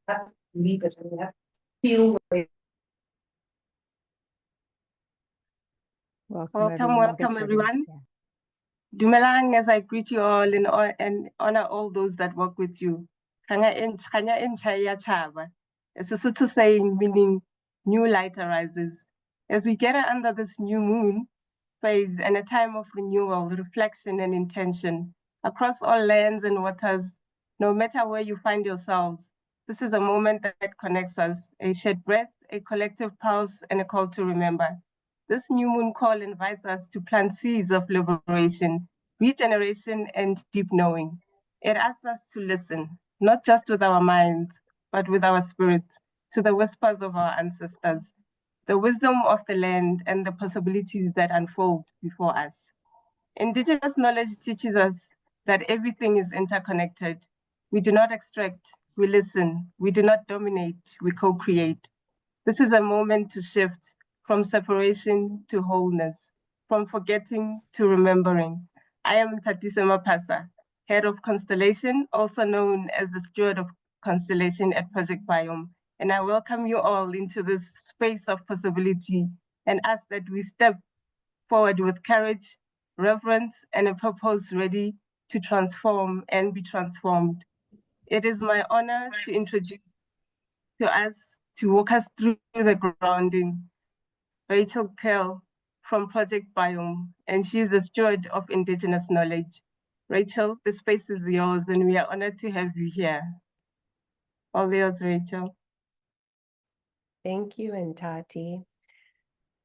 have to believe it and we have to feel it. Welcome everyone. Dumelang as I greet you all and honor all those that work with you. Kanya encha ya chaba. It's a Sotho saying meaning new light arises. As we gather under this new moon phase and a time of renewal, reflection and intention across all lands and waters, no matter where you find yourselves, this is a moment that connects us, a shared breath, a collective pulse, and a call to remember. This new moon call invites us to plant seeds of liberation, regeneration, and deep knowing. It asks us to listen, not just with our minds, but with our spirits, to the whispers of our ancestors, the wisdom of the land, and the possibilities that unfold before us. Indigenous knowledge teaches us that everything is interconnected. We do not extract, we listen. We do not dominate, we co-create. This is a moment to shift from separation to wholeness, from forgetting to remembering. I am Tatisa Mapasa, head of Constellation, also known as the steward of Constellation at Project Biome, and I welcome you all into this space of possibility and ask that we step forward with courage, reverence, and a purpose ready to transform and be transformed. It is my honor to introduce to us to walk us through the grounding, Rachel Kearl from Project Biome, and she's the steward of Indigenous knowledge. Rachel, the space is yours, and we are honored to have you here. All yours, Rachel. Thank you, Ntati.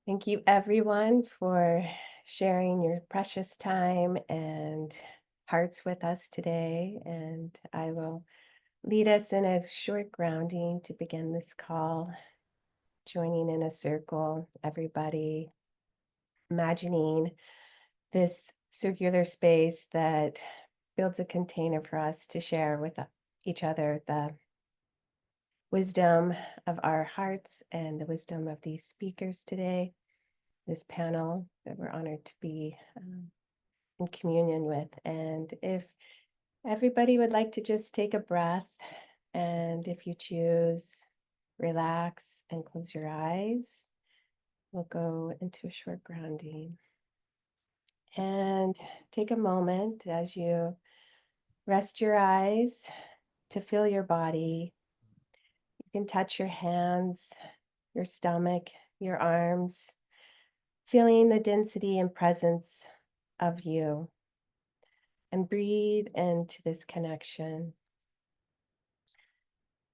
Thank you, everyone, for sharing your precious time and hearts with us today. And I will lead us in a short grounding to begin this call, joining in a circle, everybody imagining this circular space that builds a container for us to share with each other the wisdom of our hearts and the wisdom of these speakers today, this panel that we're honored to be in communion with. And if everybody would like to just take a breath, and if you choose, relax and close your eyes, we'll go into a short grounding. And take a moment as you rest your eyes to feel your body. You can touch your hands, your stomach, your arms, feeling the density and presence of you. And breathe into this connection.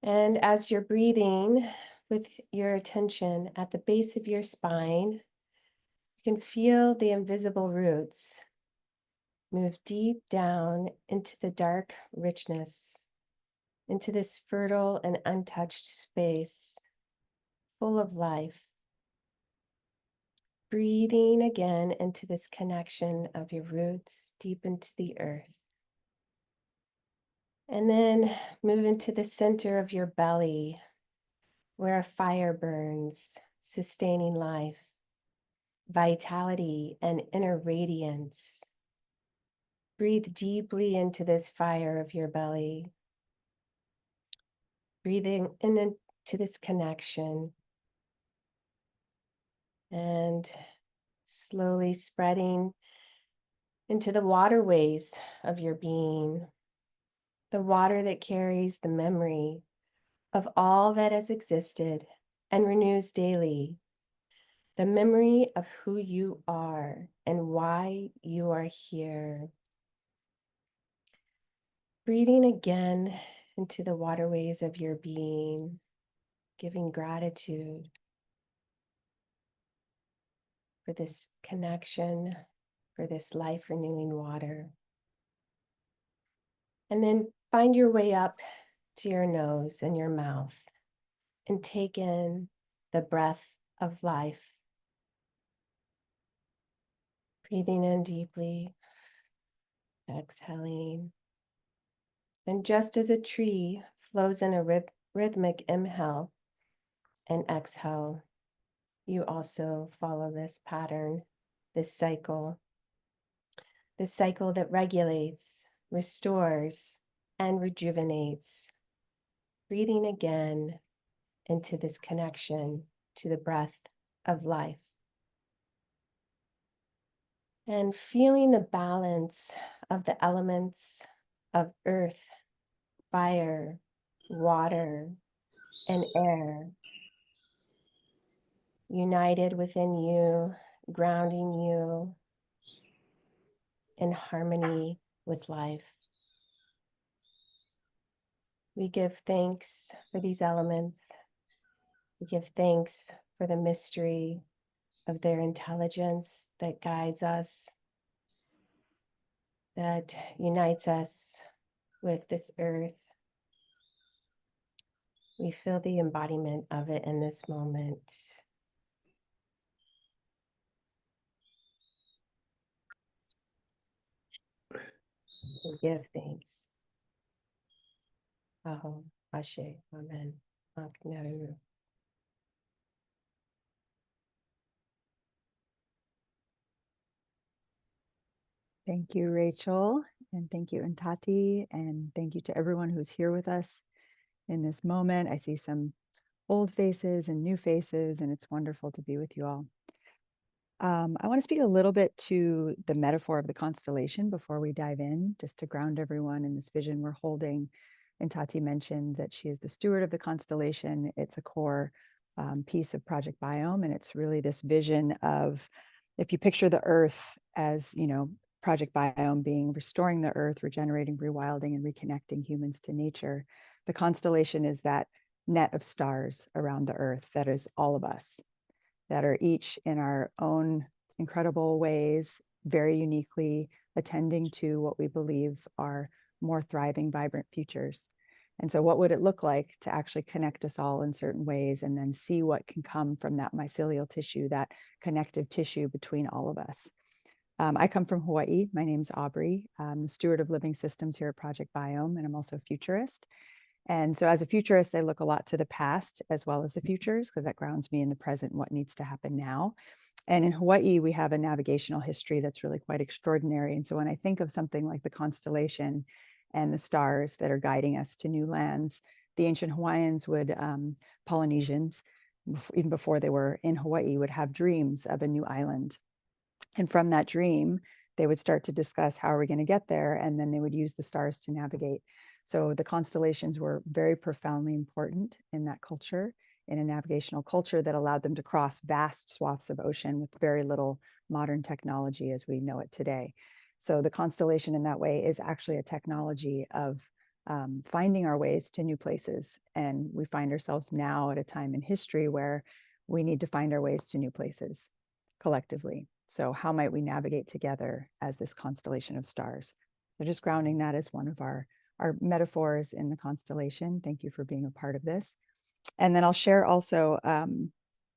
And as you're breathing with your attention at the base of your spine, you can feel the invisible roots move deep down into the dark richness, into this fertile and untouched space, full of life. Breathing again into this connection of your roots deep into the earth. And then move into the center of your belly, where a fire burns, sustaining life, vitality, and inner radiance. Breathe deeply into this fire of your belly. Breathing into this connection. And slowly spreading into the waterways of your being, the water that carries the memory of all that has existed and renews daily, the memory of who you are and why you are here. Breathing again into the waterways of your being, giving gratitude for this connection, for this life-renewing water. And then find your way up to your nose and your mouth and take in the breath of life. Breathing in deeply, exhaling. And just as a tree flows in a rhythmic inhale and exhale, you also follow this pattern, this cycle that regulates, restores, and rejuvenates. breathing again into this connection to the breath of life. And feeling the balance of the elements of earth, fire, water, and air united within you, grounding you in harmony with life. We give thanks for these elements. We give thanks for the mystery of their intelligence that guides us, that unites us with this earth. We feel the embodiment of it in this moment. We give thanks. Aho, Ashe, Amen. Aknaru. Thank you, Rachel, and thank you, Ntati, and thank you to everyone who's here with us in this moment. I see some old faces and new faces, and it's wonderful to be with you all. I want to speak a little bit to the metaphor of the constellation before we dive in, just to ground everyone in this vision we're holding. And Tati mentioned that she is the steward of the constellation. It's a core piece of Project Biome, and it's really this vision of, if you picture the earth as, Project Biome being restoring the earth, regenerating, rewilding, and reconnecting humans to nature, the constellation is that net of stars around the earth that is all of us, that are each in our own incredible ways, very uniquely attending to what we believe are more thriving, vibrant futures. And so what would it look like to actually connect us all in certain ways and then see what can come from that mycelial tissue, that connective tissue between all of us? I come from Hawaii. My name's Aubrey. I'm the steward of living systems here at Project Biome, and I'm also a futurist. And so as a futurist, I look a lot to the past as well as the futures, because that grounds me in the present and what needs to happen now. And in Hawaii, we have a navigational history that's really quite extraordinary. And so when I think of something like the constellation and the stars that are guiding us to new lands, the ancient Hawaiians would, Polynesians, even before they were in Hawaii, would have dreams of a new island. And from that dream, they would start to discuss how are we going to get there, and then they would use the stars to navigate. So the constellations were very profoundly important in that culture, in a navigational culture that allowed them to cross vast swaths of ocean with very little modern technology as we know it today. So the constellation in that way is actually a technology of finding our ways to new places. And we find ourselves now at a time in history where we need to find our ways to new places collectively. So how might we navigate together as this constellation of stars? So just grounding that as one of our metaphors in the constellation. Thank you for being a part of this. And then I'll share also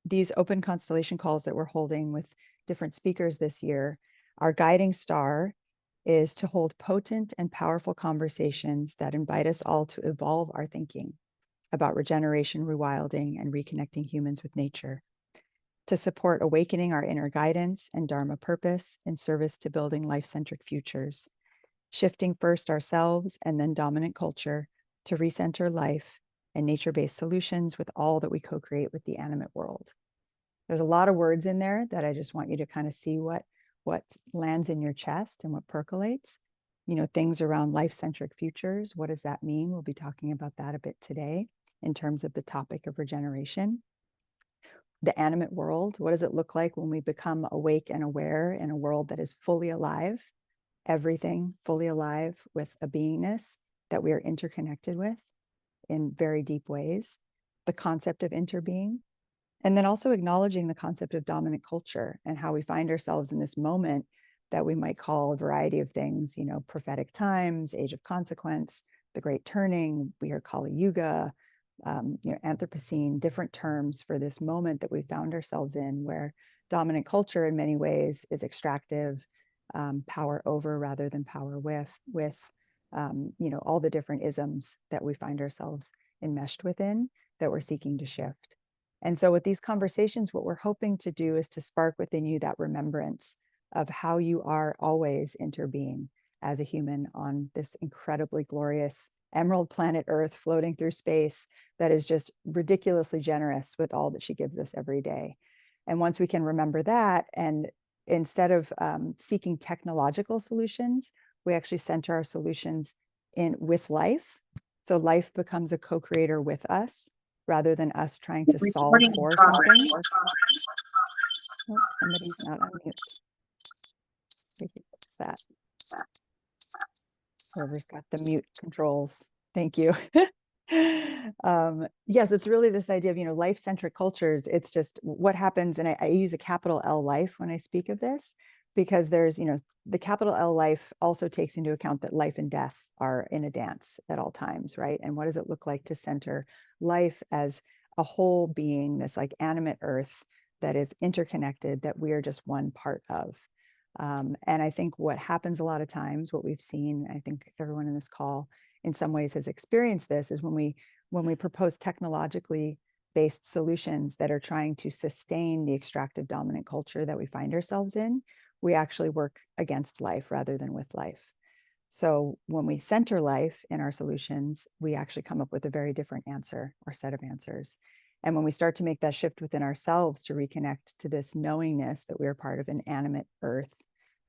these open constellation calls that we're holding with different speakers this year. Our guiding star is to hold potent and powerful conversations that invite us all to evolve our thinking about regeneration, rewilding, and reconnecting humans with nature, to support awakening our inner guidance and Dharma purpose in service to building life-centric futures, shifting first ourselves and then dominant culture to recenter life and nature-based solutions with all that we co-create with the animate world. There's a lot of words in there that I just want you to kind of see what lands in your chest and what percolates. Things around life-centric futures. What does that mean? We'll be talking about that a bit today in terms of the topic of regeneration. The animate world. What does it look like when we become awake and aware in a world that is fully alive? Everything fully alive with a beingness that we are interconnected with in very deep ways. The concept of interbeing. And then also acknowledging the concept of dominant culture and how we find ourselves in this moment that we might call a variety of things, prophetic times, age of consequence, the great turning, we hear Kali Yuga, Anthropocene, different terms for this moment that we found ourselves in, where dominant culture in many ways is extractive, power over rather than power with all the different isms that we find ourselves enmeshed within that we're seeking to shift. And so with these conversations, what we're hoping to do is to spark within you that remembrance of how you are always interbeing as a human on this incredibly glorious emerald planet Earth floating through space that is just ridiculously generous with all that she gives us every day. And once we can remember that, and instead of seeking technological solutions, we actually center our solutions in with life. So life becomes a co-creator with us rather than us trying to solve for something. Oh, somebody's not on mute. We can fix that. Whoever's got the mute controls. Thank you. Yes, it's really this idea of, life-centric cultures. It's just what happens, and I use a capital L life when I speak of this, because there's, the capital L life also takes into account that life and death are in a dance at all times, right? And what does it look like to center life as a whole being, this like animate earth that is interconnected, that we are just one part of. And I think what happens a lot of times, what we've seen, I think everyone in this call in some ways has experienced this, is when we propose technologically based solutions that are trying to sustain the extractive dominant culture that we find ourselves in, we actually work against life rather than with life. So when we center life in our solutions, we actually come up with a very different answer or set of answers. And when we start to make that shift within ourselves to reconnect to this knowingness that we are part of an animate earth,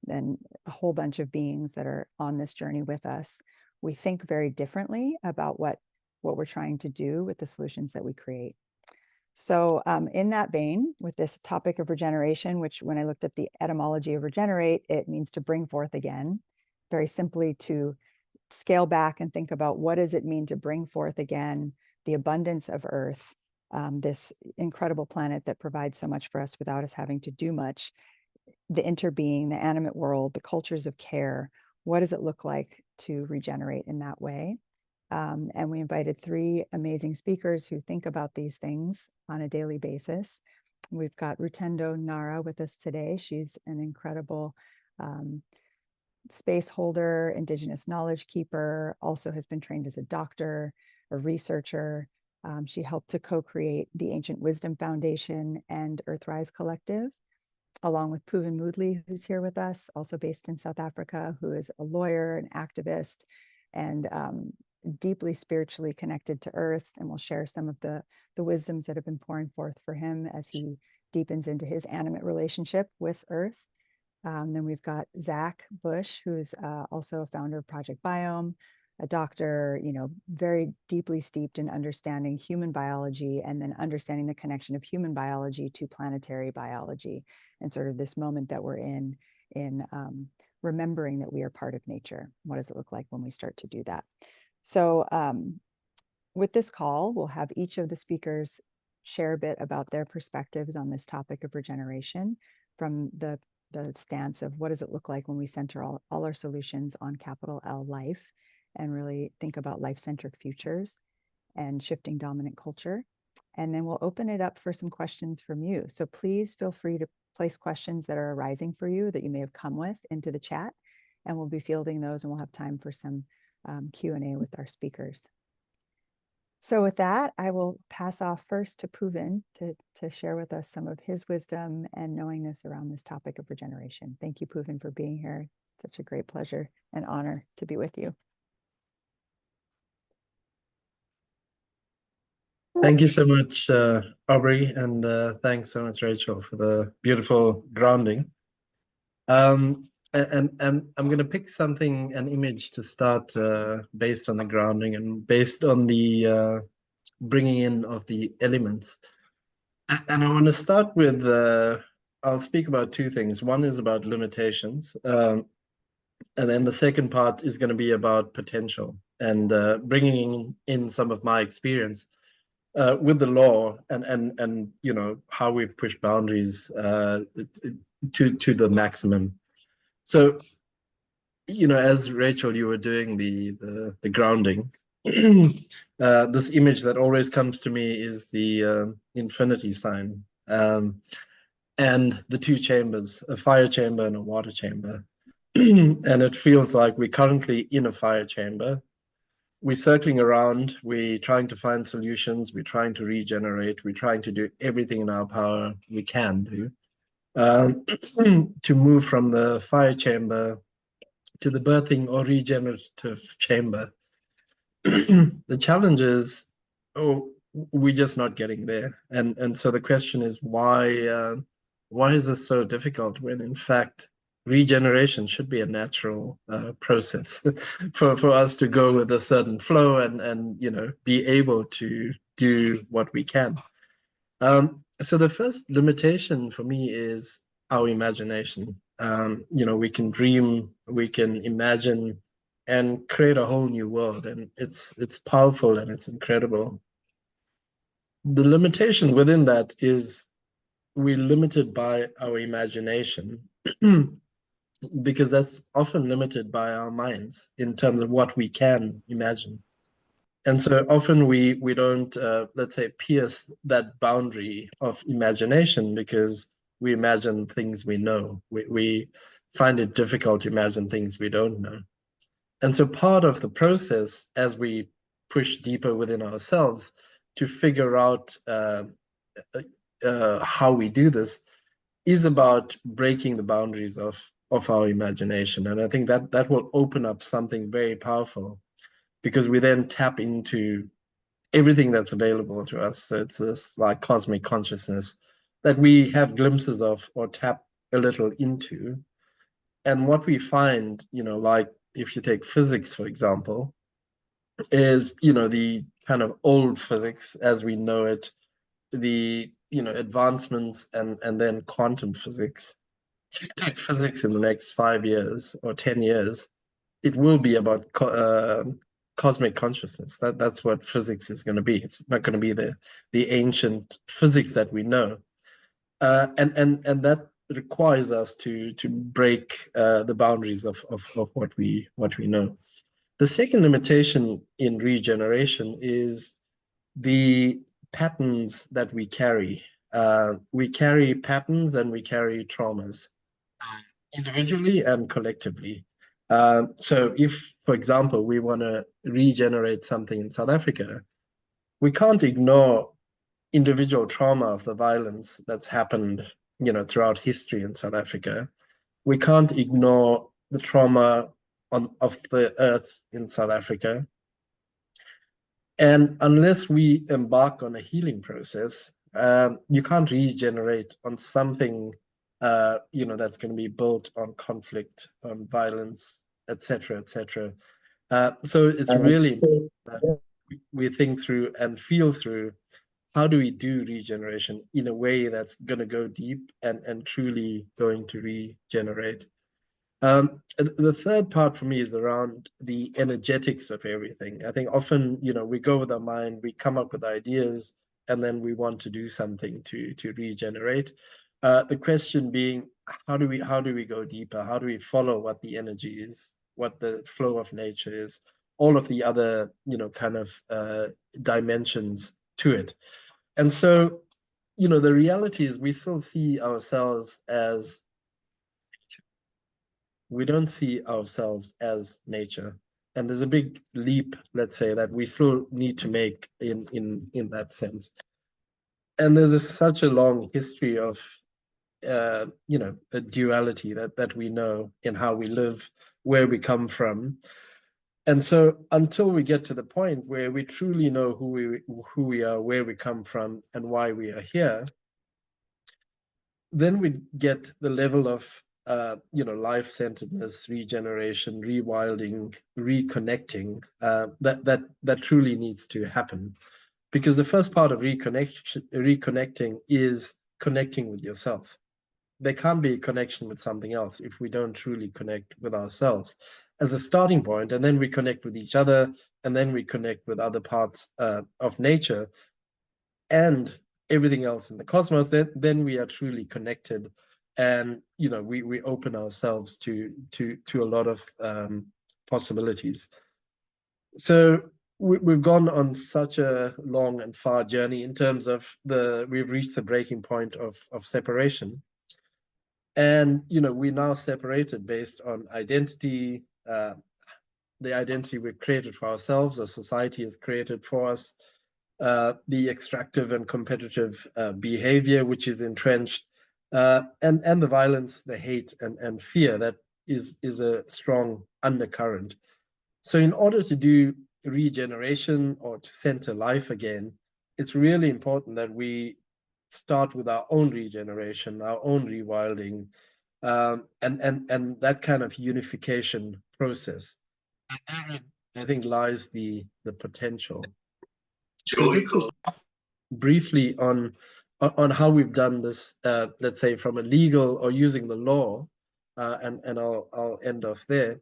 then a whole bunch of beings that are on this journey with us, we think very differently about what we're trying to do with the solutions that we create. So in that vein, with this topic of regeneration, which when I looked at the etymology of regenerate, it means to bring forth again, very simply to scale back and think about what does it mean to bring forth again the abundance of Earth, this incredible planet that provides so much for us without us having to do much, the interbeing, the animate world, the cultures of care. What does it look like to regenerate in that way? And we invited 3 amazing speakers who think about these things on a daily basis. We've got Rutendo Ngara with us today. She's an incredible space holder, Indigenous knowledge keeper, also has been trained as a doctor, a researcher. She helped to co-create the Ancient Wisdom Foundation and Earthrise Collective, along with Pooven Moodley, who's here with us, also based in South Africa, who is a lawyer, an activist, and deeply spiritually connected to Earth, and will share some of the wisdoms that have been pouring forth for him as he deepens into his animate relationship with Earth. Then we've got Zach Bush, who's also a founder of Project Biome, a doctor, very deeply steeped in understanding human biology and then understanding the connection of human biology to planetary biology, and sort of this moment that we're in remembering that we are part of nature. What does it look like when we start to do that? So with this call, we'll have each of the speakers share a bit about their perspectives on this topic of regeneration from the stance of what does it look like when we center all our solutions on capital L life, and really think about life-centric futures and shifting dominant culture. And then we'll open it up for some questions from you. So please feel free to place questions that are arising for you that you may have come with into the chat, and we'll be fielding those, and we'll have time for some Q&A with our speakers. So with that, I will pass off first to Pooven to share with us some of his wisdom and knowingness around this topic of regeneration. Thank you, Pooven, for being here. Such a great pleasure and honor to be with you. Thank you so much, Aubrey, and thanks so much, Rachel, for the beautiful grounding. And I'm going to pick an image to start based on the grounding and based on the bringing in of the elements. And I want to start with, I'll speak about 2 things. One is about limitations, and then the second part is going to be about potential and bringing in some of my experience with the law and how we've pushed boundaries to the maximum. So, as Rachel, you were doing the grounding, this image that always comes to me is the infinity sign, and the 2 chambers, a fire chamber and a water chamber. And it feels like we're currently in a fire chamber. We're circling around, we're trying to find solutions, we're trying to regenerate, we're trying to do everything in our power we can do to move from the fire chamber to the birthing or regenerative chamber. The challenge is, we're just not getting there. And so the question is, why is this so difficult when in fact regeneration should be a natural process for us to go with a certain flow and be able to do what we can. So the first limitation for me is our imagination. We can dream, we can imagine, and create a whole new world, and it's powerful and it's incredible. The limitation within that is we're limited by our imagination because that's often limited by our minds in terms of what we can imagine. And so often we don't, let's say, pierce that boundary of imagination because we imagine things we know. We find it difficult to imagine things we don't know. And so part of the process as we push deeper within ourselves to figure out how we do this is about breaking the boundaries of our imagination. And I think that will open up something very powerful, because we then tap into everything that's available to us. So it's this like cosmic consciousness that we have glimpses of or tap a little into. And what we find, like if you take physics, for example, is, the kind of old physics as we know it, the, advancements and then quantum physics. If you take physics in the next 5 years or 10 years, it will be about cosmic consciousness. That's what physics is going to be. It's not going to be the ancient physics that we know, and that requires us to break the boundaries of what we know. The second limitation in regeneration is the patterns that we carry. We carry patterns and we carry traumas, individually and collectively. So if, for example, we want to regenerate something in South Africa, we can't ignore individual trauma of the violence that's happened, throughout history in South Africa. We can't ignore the trauma of the earth in South Africa. And unless we embark on a healing process, you can't regenerate on something that's going to be built on conflict, on violence, etc., etc. So it's really important that we think through and feel through, how do we do regeneration in a way that's going to go deep and truly going to regenerate. The third part for me is around the energetics of everything. I think often, we go with our mind, we come up with ideas, and then we want to do something to regenerate. The question being, how do we go deeper? How do we follow what the energy is, what the flow of nature is, all of the other, kind of dimensions to it? And so, the reality is we still see ourselves as, we don't see ourselves as nature. And there's a big leap, let's say, that we still need to make in that sense. And there's such a long history of, a duality that we know in how we live, where we come from. And so until we get to the point where we truly know who we are, where we come from, and why we are here, then we get the level of life-centeredness, regeneration, rewilding, reconnecting, that truly needs to happen. Because the first part of reconnecting is connecting with yourself. There can't be a connection with something else if we don't truly connect with ourselves as a starting point, and then we connect with each other, and then we connect with other parts of nature and everything else in the cosmos. Then we are truly connected, and we open ourselves to a lot of possibilities. So we've gone on such a long and far journey in terms of we've reached the breaking point of separation. And, we're now separated based on identity, the identity we've created for ourselves, or society has created for us, the extractive and competitive behavior, which is entrenched, and the violence, the hate, and fear that is a strong undercurrent. So in order to do regeneration or to center life again, it's really important that we start with our own regeneration, our own rewilding, and that kind of unification process. And therein, I think, lies the potential. So just briefly on how we've done this, let's say from a legal or using the law, and I'll end off there,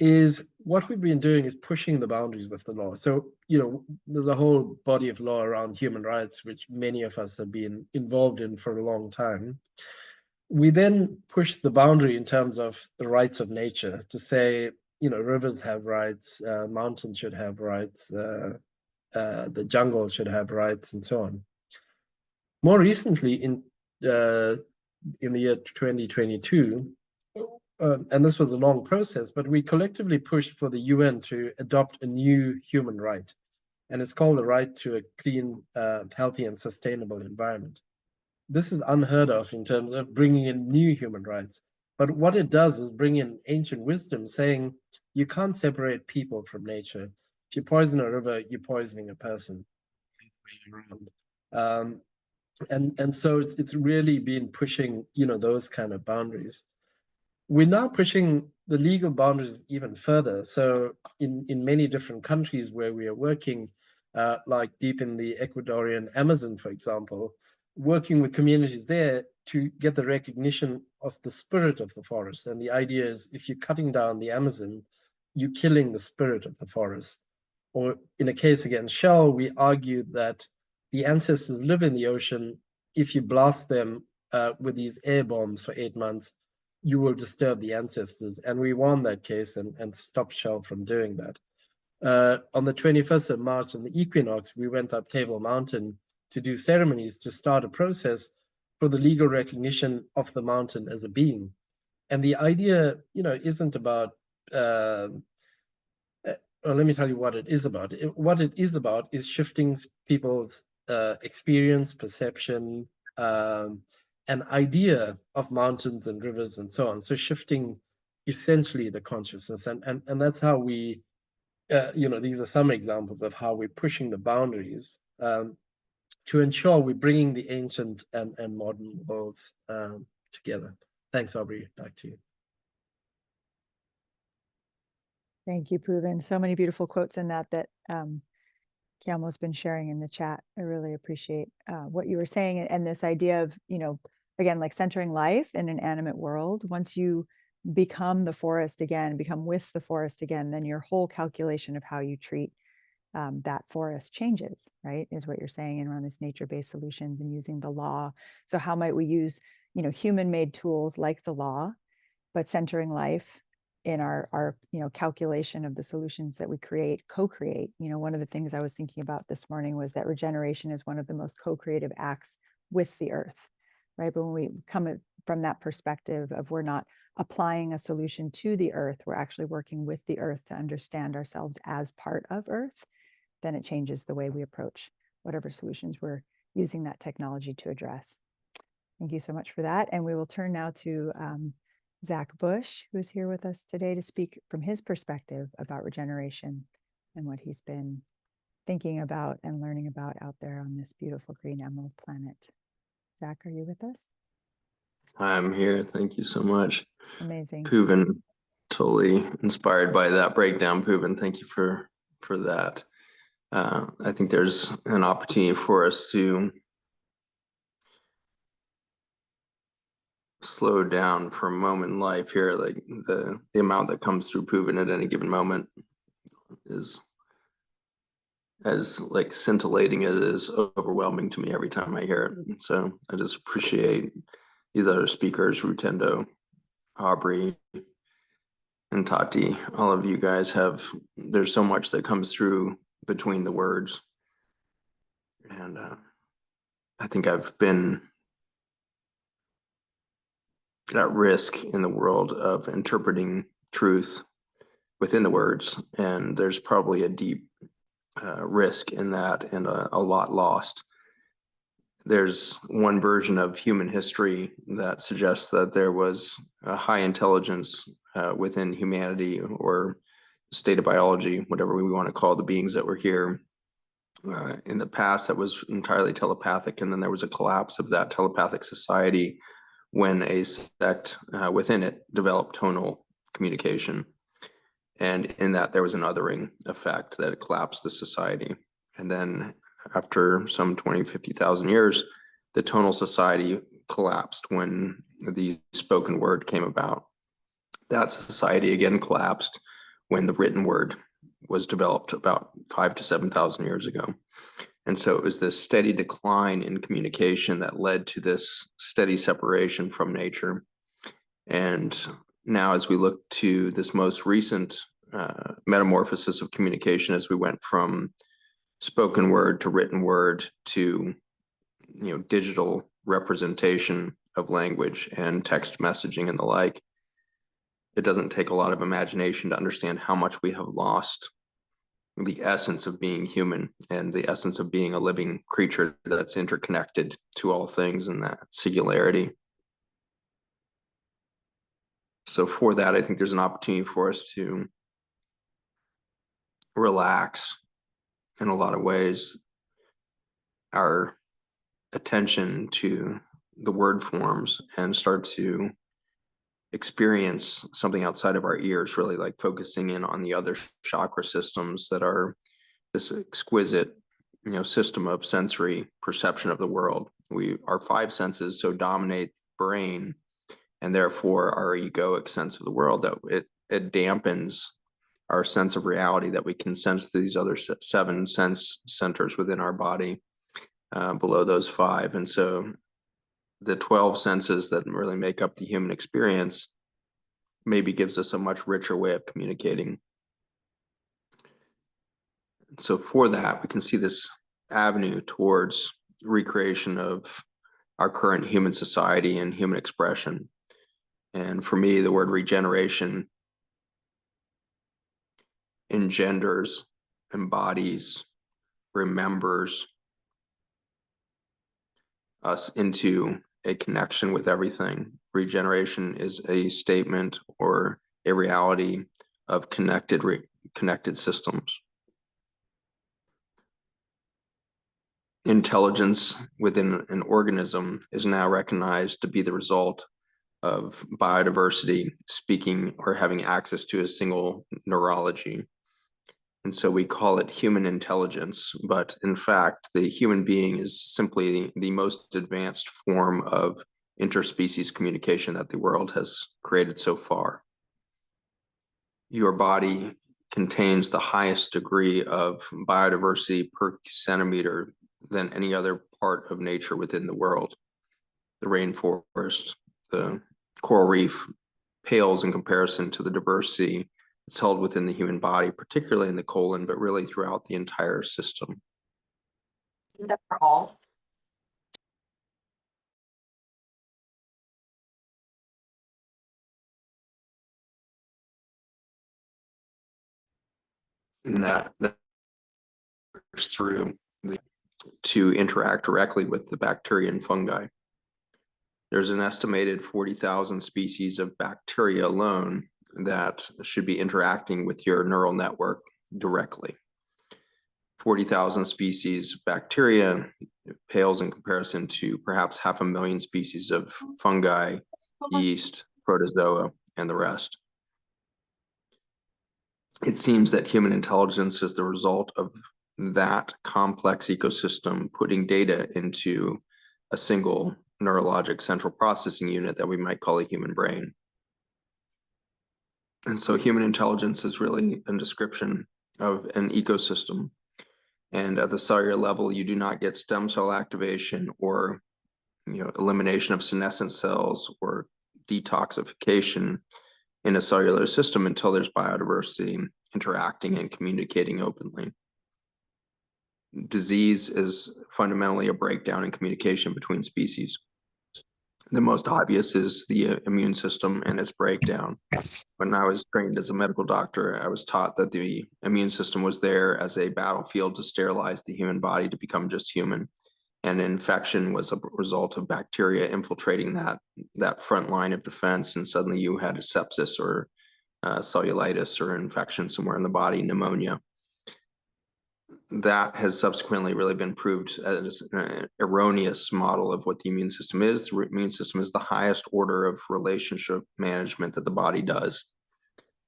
is what we've been doing is pushing the boundaries of the law. So, there's a whole body of law around human rights, which many of us have been involved in for a long time. We then push the boundary in terms of the rights of nature to say, rivers have rights, mountains should have rights, the jungle should have rights, and so on. More recently, in the year 2022, and this was a long process, but we collectively pushed for the UN to adopt a new human right, and it's called the right to a clean, healthy, and sustainable environment. This is unheard of in terms of bringing in new human rights, but what it does is bring in ancient wisdom saying you can't separate people from nature. If you poison a river, you're poisoning a person. And so it's really been pushing, those kind of boundaries. We're now pushing the legal boundaries even further. So in many different countries where we are working, like deep in the Ecuadorian Amazon, for example, working with communities there to get the recognition of the spirit of the forest. And the idea is if you're cutting down the Amazon, you're killing the spirit of the forest. Or in a case against Shell, we argued that the ancestors live in the ocean. If you blast them with these air bombs for 8 months, you will disturb the ancestors. And we won that case and stopped Shell from doing that. On the 21st of March, on the equinox, we went up Table Mountain to do ceremonies to start a process for the legal recognition of the mountain as a being. And the idea, isn't about, let me tell you what it is about. What it is about is shifting people's experience, perception, an idea of mountains and rivers and so on. So shifting essentially the consciousness, and that's how we, these are some examples of how we're pushing the boundaries to ensure we're bringing the ancient and modern worlds together. Thanks, Aubrey. Back to you. Thank you, Pooven. So many beautiful quotes in that Kiamo's been sharing in the chat. I really appreciate what you were saying, and this idea of, again, like centering life in an animate world. Once you become the forest again, become with the forest again, then your whole calculation of how you treat that forest changes, right? Is what you're saying, and around this nature-based solutions and using the law. So how might we use, human-made tools like the law, but centering life in our calculation of the solutions that we co-create. One of the things I was thinking about this morning was that regeneration is one of the most co-creative acts with the earth, right? But when we come from that perspective of we're not applying a solution to the earth, we're actually working with the earth to understand ourselves as part of earth, then it changes the way we approach whatever solutions we're using that technology to address. Thank you so much for that. And we will turn now to Zach Bush, who is here with us today to speak from his perspective about regeneration and what he's been thinking about and learning about out there on this beautiful green emerald planet. Zach, are you with us? I'm here. Thank you so much. Amazing. Pooven, totally inspired by that breakdown. Pooven, thank you for that. I think there's an opportunity for us to slow down for a moment in life here. Like the amount that comes through Pooven at any given moment is as like scintillating as it is overwhelming to me every time I hear it. And so I just appreciate these other speakers, Rutendo, Aubrey, and Tati. All of you guys there's so much that comes through between the words. And I think I've been at risk in the world of interpreting truth within the words, and there's probably a deep risk in that, and a lot lost. there's one version of human history that suggests that there was a high intelligence within humanity, or state of biology, whatever we want to call the beings that were here in the past, that was entirely telepathic. And then there was a collapse of that telepathic society when a sect within it developed tonal communication. And in that, there was an othering effect that collapsed the society. And then after some 20, 50,000 years, the tonal society collapsed when the spoken word came about. That society again collapsed when the written word was developed about 5,000 to 7,000 years ago. And so it was this steady decline in communication that led to this steady separation from nature. And now, as we look to this most recent metamorphosis of communication, as we went from spoken word to written word to digital representation of language and text messaging and the like, it doesn't take a lot of imagination to understand how much we have lost the essence of being human and the essence of being a living creature that's interconnected to all things in that singularity. So for that, I think there's an opportunity for us to relax in a lot of ways our attention to the word forms and start to experience something outside of our ears, really like focusing in on the other chakra systems that are this exquisite system of sensory perception of the world. Our five senses so dominate the brain, and therefore our egoic sense of the world, that it dampens our sense of reality that we can sense these other seven sense centers within our body below those five. And so the 12 senses that really make up the human experience maybe gives us a much richer way of communicating. So for that, we can see this avenue towards recreation of our current human society and human expression. And for me, the word regeneration engenders, embodies, remembers us into a connection with everything. Regeneration is a statement or a reality of connected systems. Intelligence within an organism is now recognized to be the result of biodiversity speaking or having access to a single neurology. And so we call it human intelligence, but in fact, the human being is simply the most advanced form of interspecies communication that the world has created so far. Your body contains the highest degree of biodiversity per centimeter than any other part of nature within the world. The rainforest, the coral reef pales in comparison to the diversity it's held within the human body, particularly in the colon, but really throughout the entire system. That for all. And that through to interact directly with the bacteria and fungi. There's an estimated 40,000 species of bacteria alone that should be interacting with your neural network directly. 40,000 species of bacteria pales in comparison to perhaps 500,000 species of fungi, yeast, protozoa, and the rest. It seems that human intelligence is the result of that complex ecosystem putting data into a single neurologic central processing unit that we might call a human brain. And so human intelligence is really a description of an ecosystem. And at the cellular level, you do not get stem cell activation or elimination of senescent cells or detoxification in a cellular system until there's biodiversity interacting and communicating openly. Disease is fundamentally a breakdown in communication between species. The most obvious is the immune system and its breakdown. When I was trained as a medical doctor, I was taught that the immune system was there as a battlefield to sterilize the human body to become just human. and infection was a result of bacteria infiltrating that front line of defense, and suddenly you had a sepsis or cellulitis or infection somewhere in the body, pneumonia. That has subsequently really been proved as an erroneous model of what the immune system is. The immune system is the highest order of relationship management that the body does.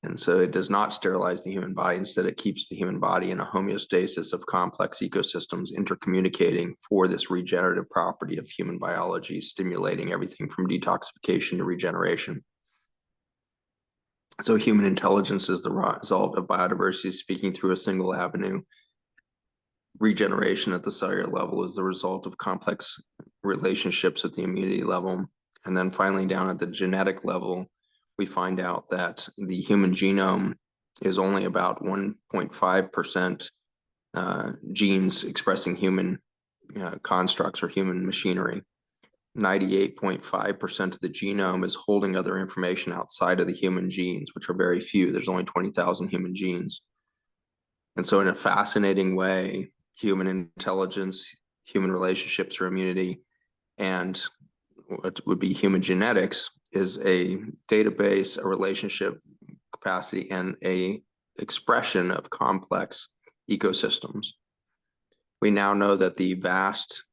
And so it does not sterilize the human body. Instead, it keeps the human body in a homeostasis of complex ecosystems intercommunicating for this regenerative property of human biology, stimulating everything from detoxification to regeneration. So human intelligence is the result of biodiversity speaking through a single avenue. Regeneration at the cellular level is the result of complex relationships at the immunity level. And then finally, down at the genetic level, we find out that the human genome is only about 1.5% genes expressing human constructs or human machinery. 98.5% of the genome is holding other information outside of the human genes, which are very few. There's only 20,000 human genes. And so in a fascinating way, human intelligence, human relationships or immunity, and what would be human genetics is a database, a relationship capacity, and a expression of complex ecosystems. We now know that the vast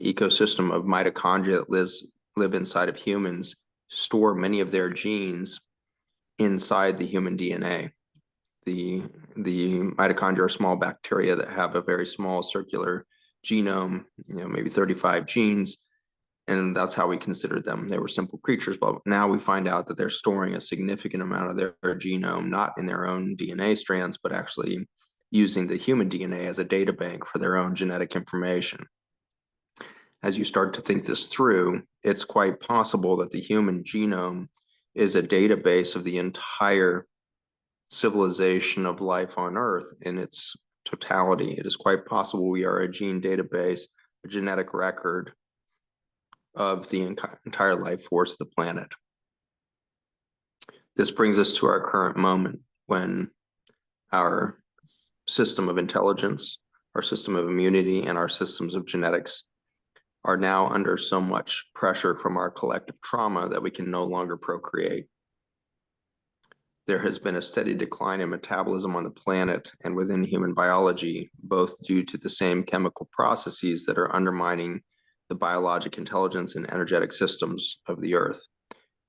ecosystem of mitochondria that live inside of humans store many of their genes inside the human DNA. The mitochondria are small bacteria that have a very small circular genome, maybe 35 genes, and that's how we considered them. They were simple creatures, but now we find out that they're storing a significant amount of their genome, not in their own DNA strands, but actually using the human DNA as a data bank for their own genetic information. As you start to think this through, it's quite possible that the human genome is a database of the entire civilization of life on Earth in its totality. It is quite possible we are a gene database, a genetic record of the entire life force of the planet. This brings us to our current moment when our system of intelligence, our system of immunity, and our systems of genetics are now under so much pressure from our collective trauma that we can no longer procreate. There has been a steady decline in metabolism on the planet and within human biology, both due to the same chemical processes that are undermining the biologic intelligence and energetic systems of the Earth.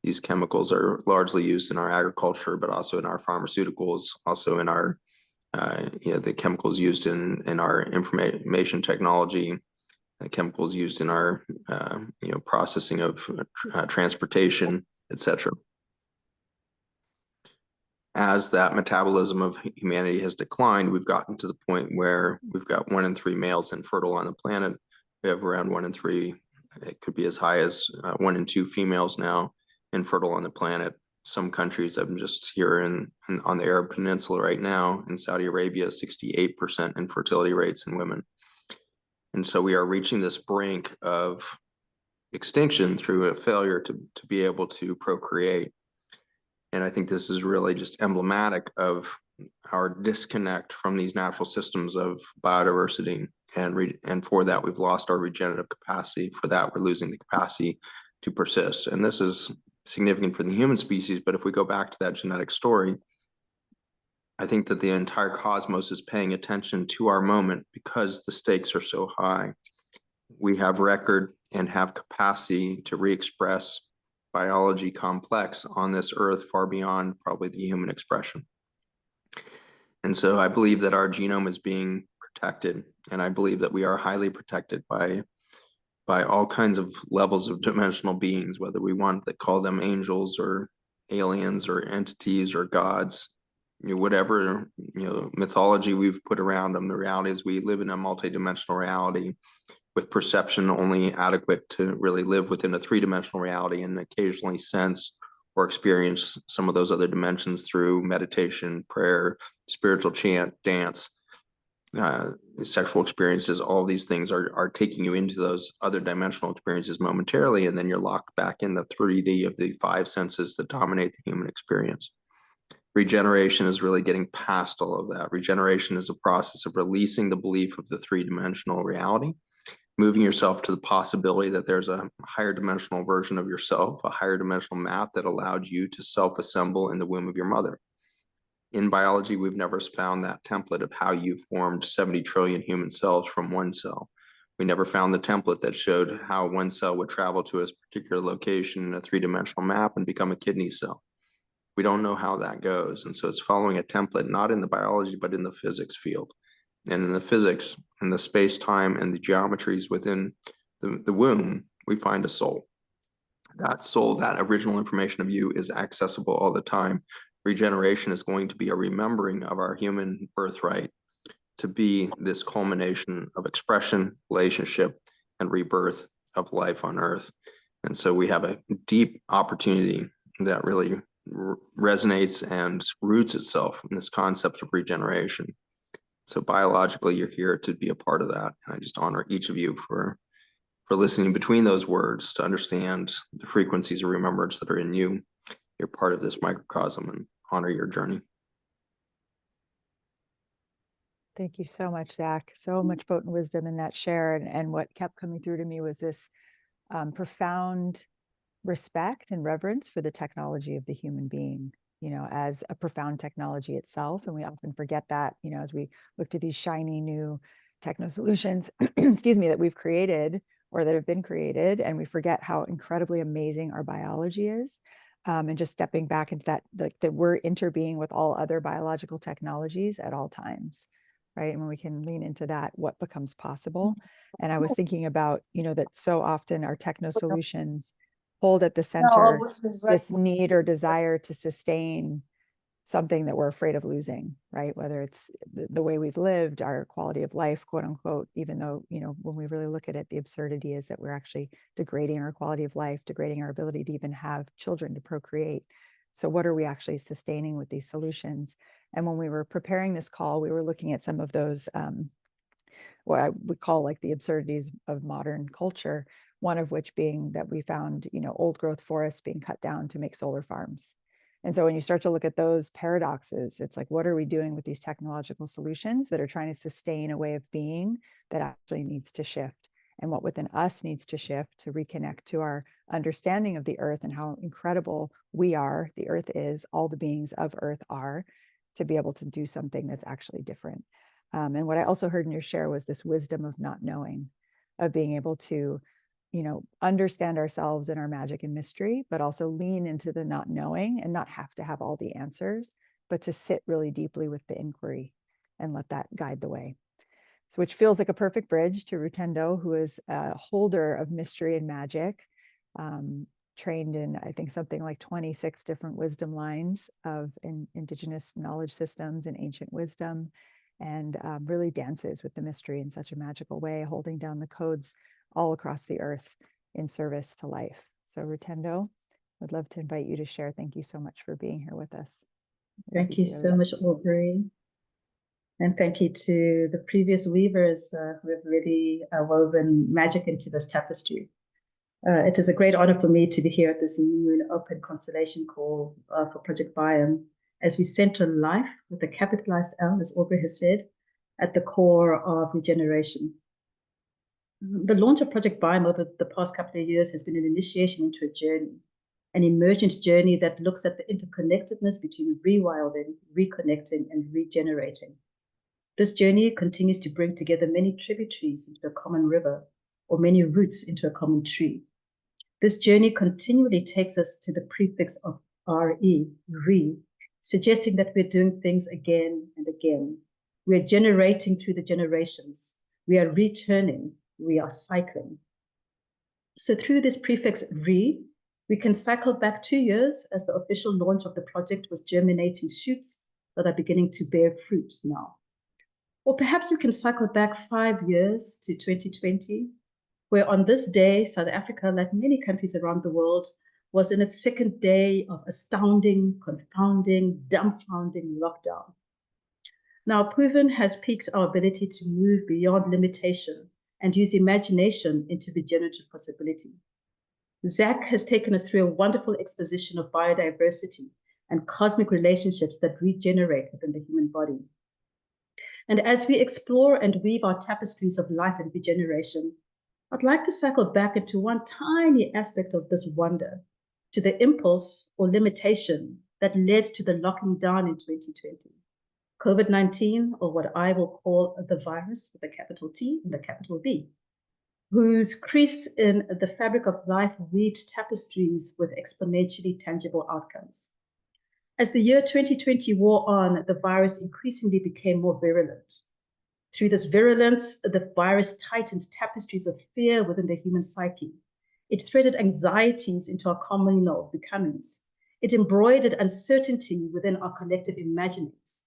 These chemicals are largely used in our agriculture, but also in our pharmaceuticals, also in our, the chemicals used in our information technology, the chemicals used in our, processing of transportation, etc. As that metabolism of humanity has declined, we've gotten to the point where we've got 1 in 3 males infertile on the planet. We have around 1 in 3, it could be as high as 1 in 2 females now infertile on the planet. Some countries, I'm just here on the Arab Peninsula right now, in Saudi Arabia, 68% infertility rates in women. And so we are reaching this brink of extinction through a failure to be able to procreate. And I think this is really just emblematic of our disconnect from these natural systems of biodiversity. And for that, we've lost our regenerative capacity. For that, we're losing the capacity to persist. And this is significant for the human species. But if we go back to that genetic story, I think that the entire cosmos is paying attention to our moment because the stakes are so high. We have record and have capacity to re-express biology complex on this Earth far beyond probably the human expression. And so I believe that our genome is being protected, and I believe that we are highly protected by all kinds of levels of dimensional beings, whether we want to call them angels or aliens or entities or gods, whatever mythology we've put around them. The reality is we live in a multidimensional reality with perception only adequate to really live within a 3-dimensional reality and occasionally sense or experience some of those other dimensions through meditation, prayer, spiritual chant, dance, sexual experiences. All these things are taking you into those other dimensional experiences momentarily, and then you're locked back in the 3D of the 5 senses that dominate the human experience. Regeneration is really getting past all of that. Regeneration is a process of releasing the belief of the 3-dimensional reality moving yourself to the possibility that there's a higher dimensional version of yourself, a higher dimensional map that allowed you to self-assemble in the womb of your mother. In biology, we've never found that template of how you formed 70 trillion human cells from one cell. We never found the template that showed how one cell would travel to a particular location in a three-dimensional map and become a kidney cell. We don't know how that goes. And so it's following a template, not in the biology, but in the physics field. And in the physics and the space-time and the geometries within the womb, we find a soul. That soul, that original information of you is accessible all the time. Regeneration is going to be a remembering of our human birthright to be this culmination of expression, relationship, and rebirth of life on Earth. And so we have a deep opportunity that really resonates and roots itself in this concept of regeneration. So biologically, you're here to be a part of that. And I just honor each of you for listening between those words to understand the frequencies of remembrance that are in you. You're part of this microcosm, and honor your journey. Thank you so much, Zach. So much potent wisdom in that share. And what kept coming through to me was this profound respect and reverence for the technology of the human being, you know, as a profound technology itself. And we often forget that, you know, as we look to these shiny new techno solutions, excuse me, that we've created or that have been created, and we forget how incredibly amazing our biology is. And just stepping back into that, that we're interbeing with all other biological technologies at all times, right? And when we can lean into that, what becomes possible. And I was thinking about, you know, that so often our techno solutions hold at the center this need or desire to sustain something that we're afraid of losing, right? Whether it's the way we've lived, our quality of life, quote unquote, even though, you know, when we really look at it, the absurdity is that we're actually degrading our quality of life, degrading our ability to even have children, to procreate. So what are we actually sustaining with these solutions? And when we were preparing this call, we were looking at some of those, what I would call like the absurdities of modern culture, one of which being that we found, you know, old growth forests being cut down to make solar farms. And so when you start to look at those paradoxes, it's like, what are we doing with these technological solutions that are trying to sustain a way of being that actually needs to shift? And what within us needs to shift to reconnect to our understanding of the earth and how incredible we are, the earth is, all the beings of earth are, to be able to do something that's actually different. And what I also heard in your share was this wisdom of not knowing, of being able to, you know, understand ourselves and our magic and mystery, but also lean into the not knowing and not have to have all the answers, but to sit really deeply with the inquiry and let that guide the way. So, which feels like a perfect bridge to Rutendo, who is a holder of mystery and magic, trained in, I think, something like 26 different wisdom lines of Indigenous knowledge systems and ancient wisdom, and really dances with the mystery in such a magical way, holding down the codes all across the earth in service to life. So Rutendo, I'd love to invite you to share. Thank you so much for being here with us. Thank you so much, Aubrey. And thank you to the previous weavers who have really woven magic into this tapestry. It is a great honor for me to be here at this new and open constellation call for Project Biome, as we center life with a capitalized L, as Aubrey has said, at the core of regeneration. The launch of Project Biome over the past couple of years has been an initiation into a journey, an emergent journey that looks at the interconnectedness between rewilding, reconnecting, and regenerating. This journey continues to bring together many tributaries into a common river, or many roots into a common tree. This journey continually takes us to the prefix of re, suggesting that we're doing things again and again. We're generating through the generations. We are returning. We are cycling. So through this prefix re, we can cycle back 2 years as the official launch of the project was germinating shoots that are beginning to bear fruit now. Or perhaps we can cycle back 5 years to 2020, where on this day, South Africa, like many countries around the world, was in its second day of astounding, confounding, dumbfounding lockdown. Now, Pooven has piqued our ability to move beyond limitation and use imagination into regenerative possibility. Zach has taken us through a wonderful exposition of biodiversity and cosmic relationships that regenerate within the human body. And as we explore and weave our tapestries of life and regeneration, I'd like to cycle back into one tiny aspect of this wonder, to the impulse or limitation that led to the locking down in 2020. COVID-19, or what I will call the virus with a capital T and a capital V, whose crease in the fabric of life weaved tapestries with exponentially tangible outcomes. As the year 2020 wore on, the virus increasingly became more virulent. Through this virulence, the virus tightened tapestries of fear within the human psyche. It threaded anxieties into our communal becomings. It embroidered uncertainty within our collective imaginings.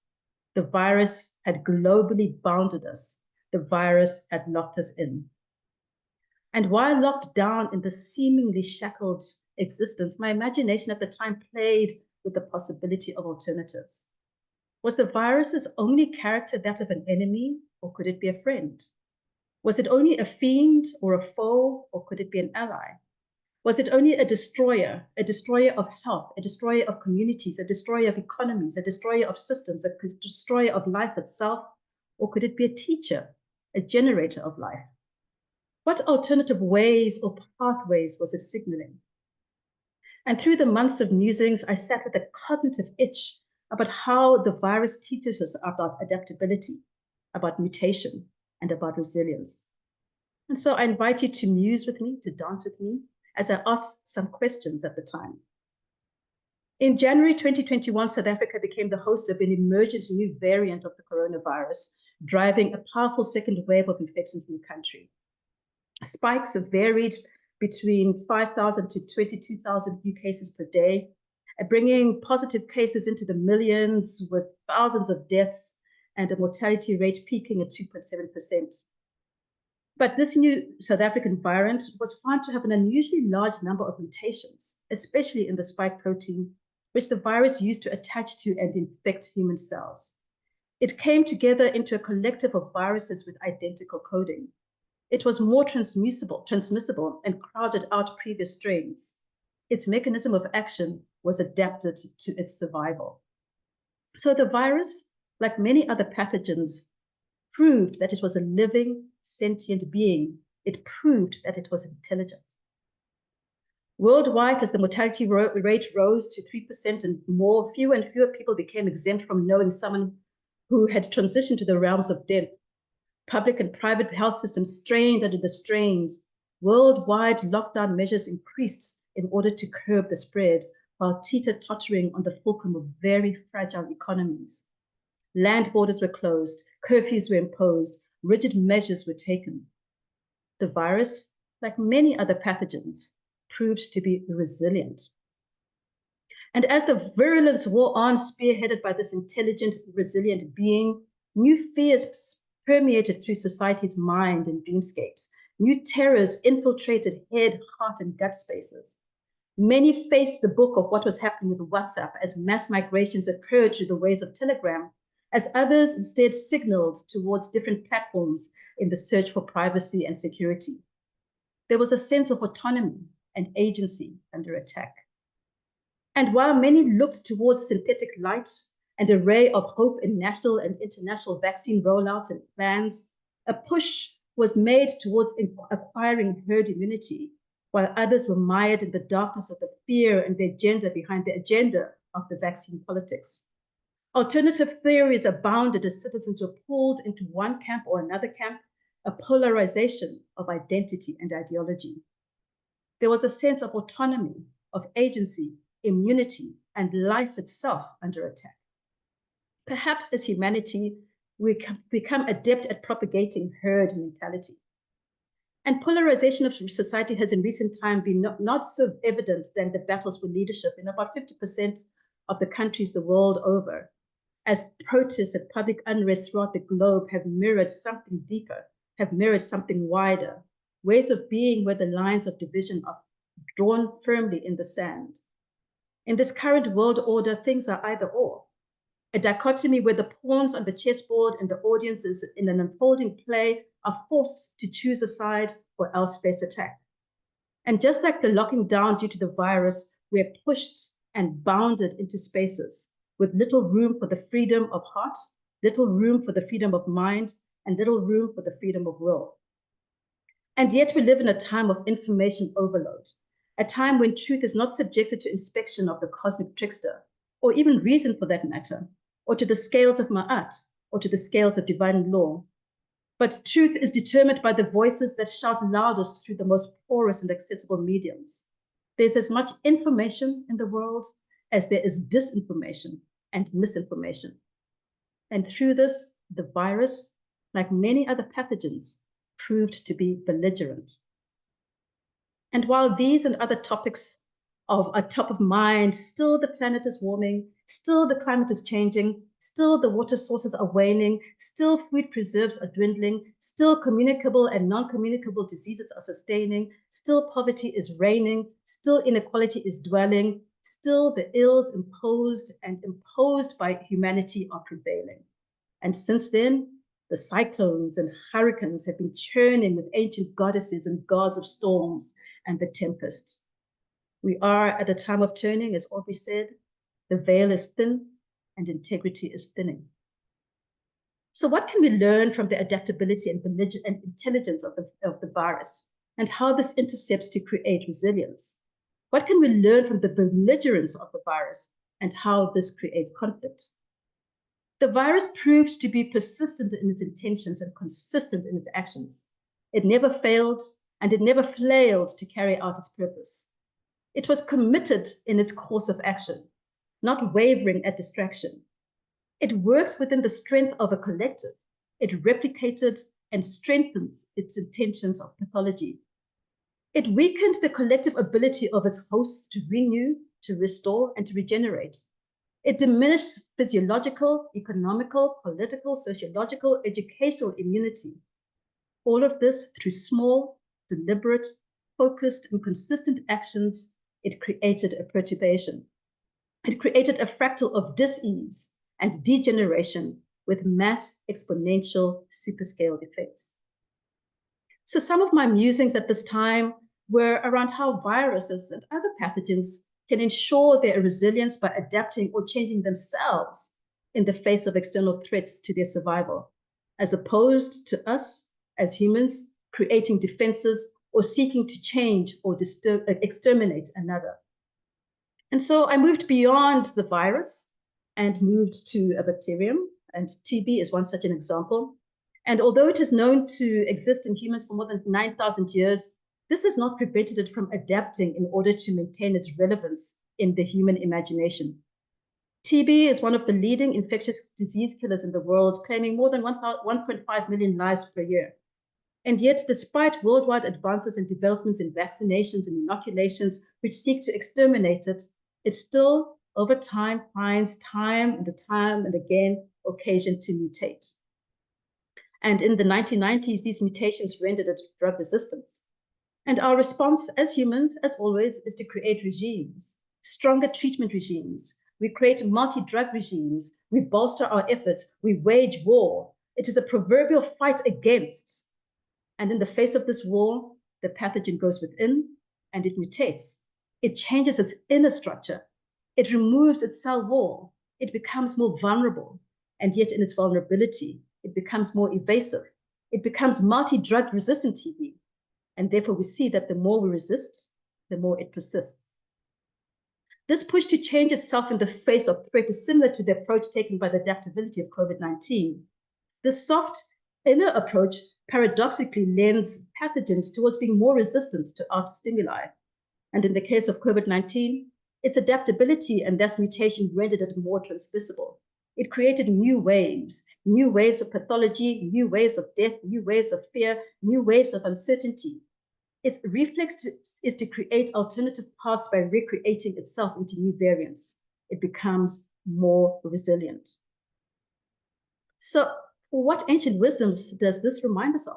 The virus had globally bounded us. The virus had locked us in. And while locked down in the seemingly shackled existence, my imagination at the time played with the possibility of alternatives. Was the virus's only character that of an enemy, or could it be a friend? Was it only a fiend or a foe, or could it be an ally? Was it only a destroyer of health, a destroyer of communities, a destroyer of economies, a destroyer of systems, a destroyer of life itself, or could it be a teacher, a generator of life? What alternative ways or pathways was it signaling? And through the months of musings, I sat with a cognitive itch about how the virus teaches us about adaptability, about mutation, and about resilience. And so I invite you to muse with me, to dance with me, as I ask some questions at the time. In January 2021, South Africa became the host of an emergent new variant of the coronavirus, driving a powerful second wave of infections in the country. Spikes have varied between 5,000 to 22,000 new cases per day, bringing positive cases into the millions with thousands of deaths and a mortality rate peaking at 2.7%. But this new South African variant was found to have an unusually large number of mutations, especially in the spike protein, which the virus used to attach to and infect human cells. It came together into a collective of viruses with identical coding. It was more transmissible, and crowded out previous strains. Its mechanism of action was adapted to its survival. So the virus, like many other pathogens, proved that it was a living, sentient being. It proved that it was intelligent. Worldwide, as the mortality rate rose to 3% and more, fewer and fewer people became exempt from knowing someone who had transitioned to the realms of death. Public and private health systems strained under the strains. Worldwide lockdown measures increased in order to curb the spread, while teeter-tottering on the fulcrum of very fragile economies. Land borders were closed, curfews were imposed, rigid measures were taken. The virus, like many other pathogens, proved to be resilient. And as the virulence wore on, spearheaded by this intelligent, resilient being, new fears permeated through society's mind and dreamscapes. New terrors infiltrated head, heart, and gut spaces. Many faced the book of what was happening with WhatsApp as mass migrations occurred through the ways of Telegram, as others instead signaled towards different platforms in the search for privacy and security. There was a sense of autonomy and agency under attack. And while many looked towards synthetic light and a ray of hope in national and international vaccine rollouts and plans, a push was made towards acquiring herd immunity, while others were mired in the darkness of the fear and the agenda behind the agenda of the vaccine politics. Alternative theories abounded as citizens were pulled into one camp or another camp, a polarization of identity and ideology. There was a sense of autonomy, of agency, immunity, and life itself under attack. Perhaps as humanity, we become adept at propagating herd mentality. And polarization of society has in recent time been not so evident than the battles for leadership in about 50% of the countries the world over, as protests and public unrest throughout the globe have mirrored something deeper, have mirrored something wider, ways of being where the lines of division are drawn firmly in the sand. In this current world order, things are either or. A dichotomy where the pawns on the chessboard and the audiences in an unfolding play are forced to choose a side or else face attack. And just like the locking down due to the virus, we are pushed and bounded into spaces with little room for the freedom of heart, little room for the freedom of mind, and little room for the freedom of will. And yet we live in a time of information overload, a time when truth is not subjected to inspection of the cosmic trickster, or even reason for that matter, or to the scales of ma'at, or to the scales of divine law. But truth is determined by the voices that shout loudest through the most porous and accessible mediums. There's as much information in the world as there is disinformation and misinformation. And through this, the virus, like many other pathogens, proved to be belligerent. And while these and other topics are top of mind, still the planet is warming, still the climate is changing, still the water sources are waning, still food preserves are dwindling, still communicable and non-communicable diseases are sustaining, still poverty is reigning, still inequality is dwelling, still the ills imposed by humanity are prevailing. And since then, the cyclones and hurricanes have been churning with ancient goddesses and gods of storms and the tempest. We are at a time of turning, as Aubrey said. The veil is thin and integrity is thinning. So what can we learn from the adaptability and intelligence of the virus and how this intercepts to create resilience? What can we learn from the belligerence of the virus and how this creates conflict? The virus proved to be persistent in its intentions and consistent in its actions. It never failed and it never flailed to carry out its purpose. It was committed in its course of action, not wavering at distraction. It worked within the strength of a collective. It replicated and strengthened its intentions of pathology. It weakened the collective ability of its hosts to renew, to restore, and to regenerate. It diminished physiological, economical, political, sociological, educational immunity. All of this through small, deliberate, focused, and consistent actions. It created a perturbation. It created a fractal of dis-ease and degeneration with mass exponential superscale effects. So some of my musings at this time were around how viruses and other pathogens can ensure their resilience by adapting or changing themselves in the face of external threats to their survival, as opposed to us as humans creating defenses or seeking to change or exterminate another. And so I moved beyond the virus and moved to a bacterium, and TB is one such an example. And although it is known to exist in humans for more than 9,000 years, this has not prevented it from adapting in order to maintain its relevance in the human imagination. TB is one of the leading infectious disease killers in the world, claiming more than 1.5 million lives per year. And yet, despite worldwide advances and developments in vaccinations and inoculations which seek to exterminate it, it still, over time, finds time and again occasion to mutate. And in the 1990s, these mutations rendered it drug resistance. And our response as humans, as always, is to create regimes, stronger treatment regimes. We create multi-drug regimes. We bolster our efforts. We wage war. It is a proverbial fight against. And in the face of this war, the pathogen goes within and it mutates. It changes its inner structure. It removes its cell wall. It becomes more vulnerable. And yet in its vulnerability, it becomes more evasive. It becomes multi-drug resistant TB. And therefore we see that the more we resist, the more it persists. This push to change itself in the face of threat is similar to the approach taken by the adaptability of COVID-19. The soft inner approach paradoxically lends pathogens towards being more resistant to outer stimuli. And in the case of COVID-19, its adaptability and thus mutation rendered it more transmissible. It created new waves of pathology, new waves of death, new waves of fear, new waves of uncertainty. Its reflex is to create alternative paths by recreating itself into new variants. It becomes more resilient. So what ancient wisdoms does this remind us of?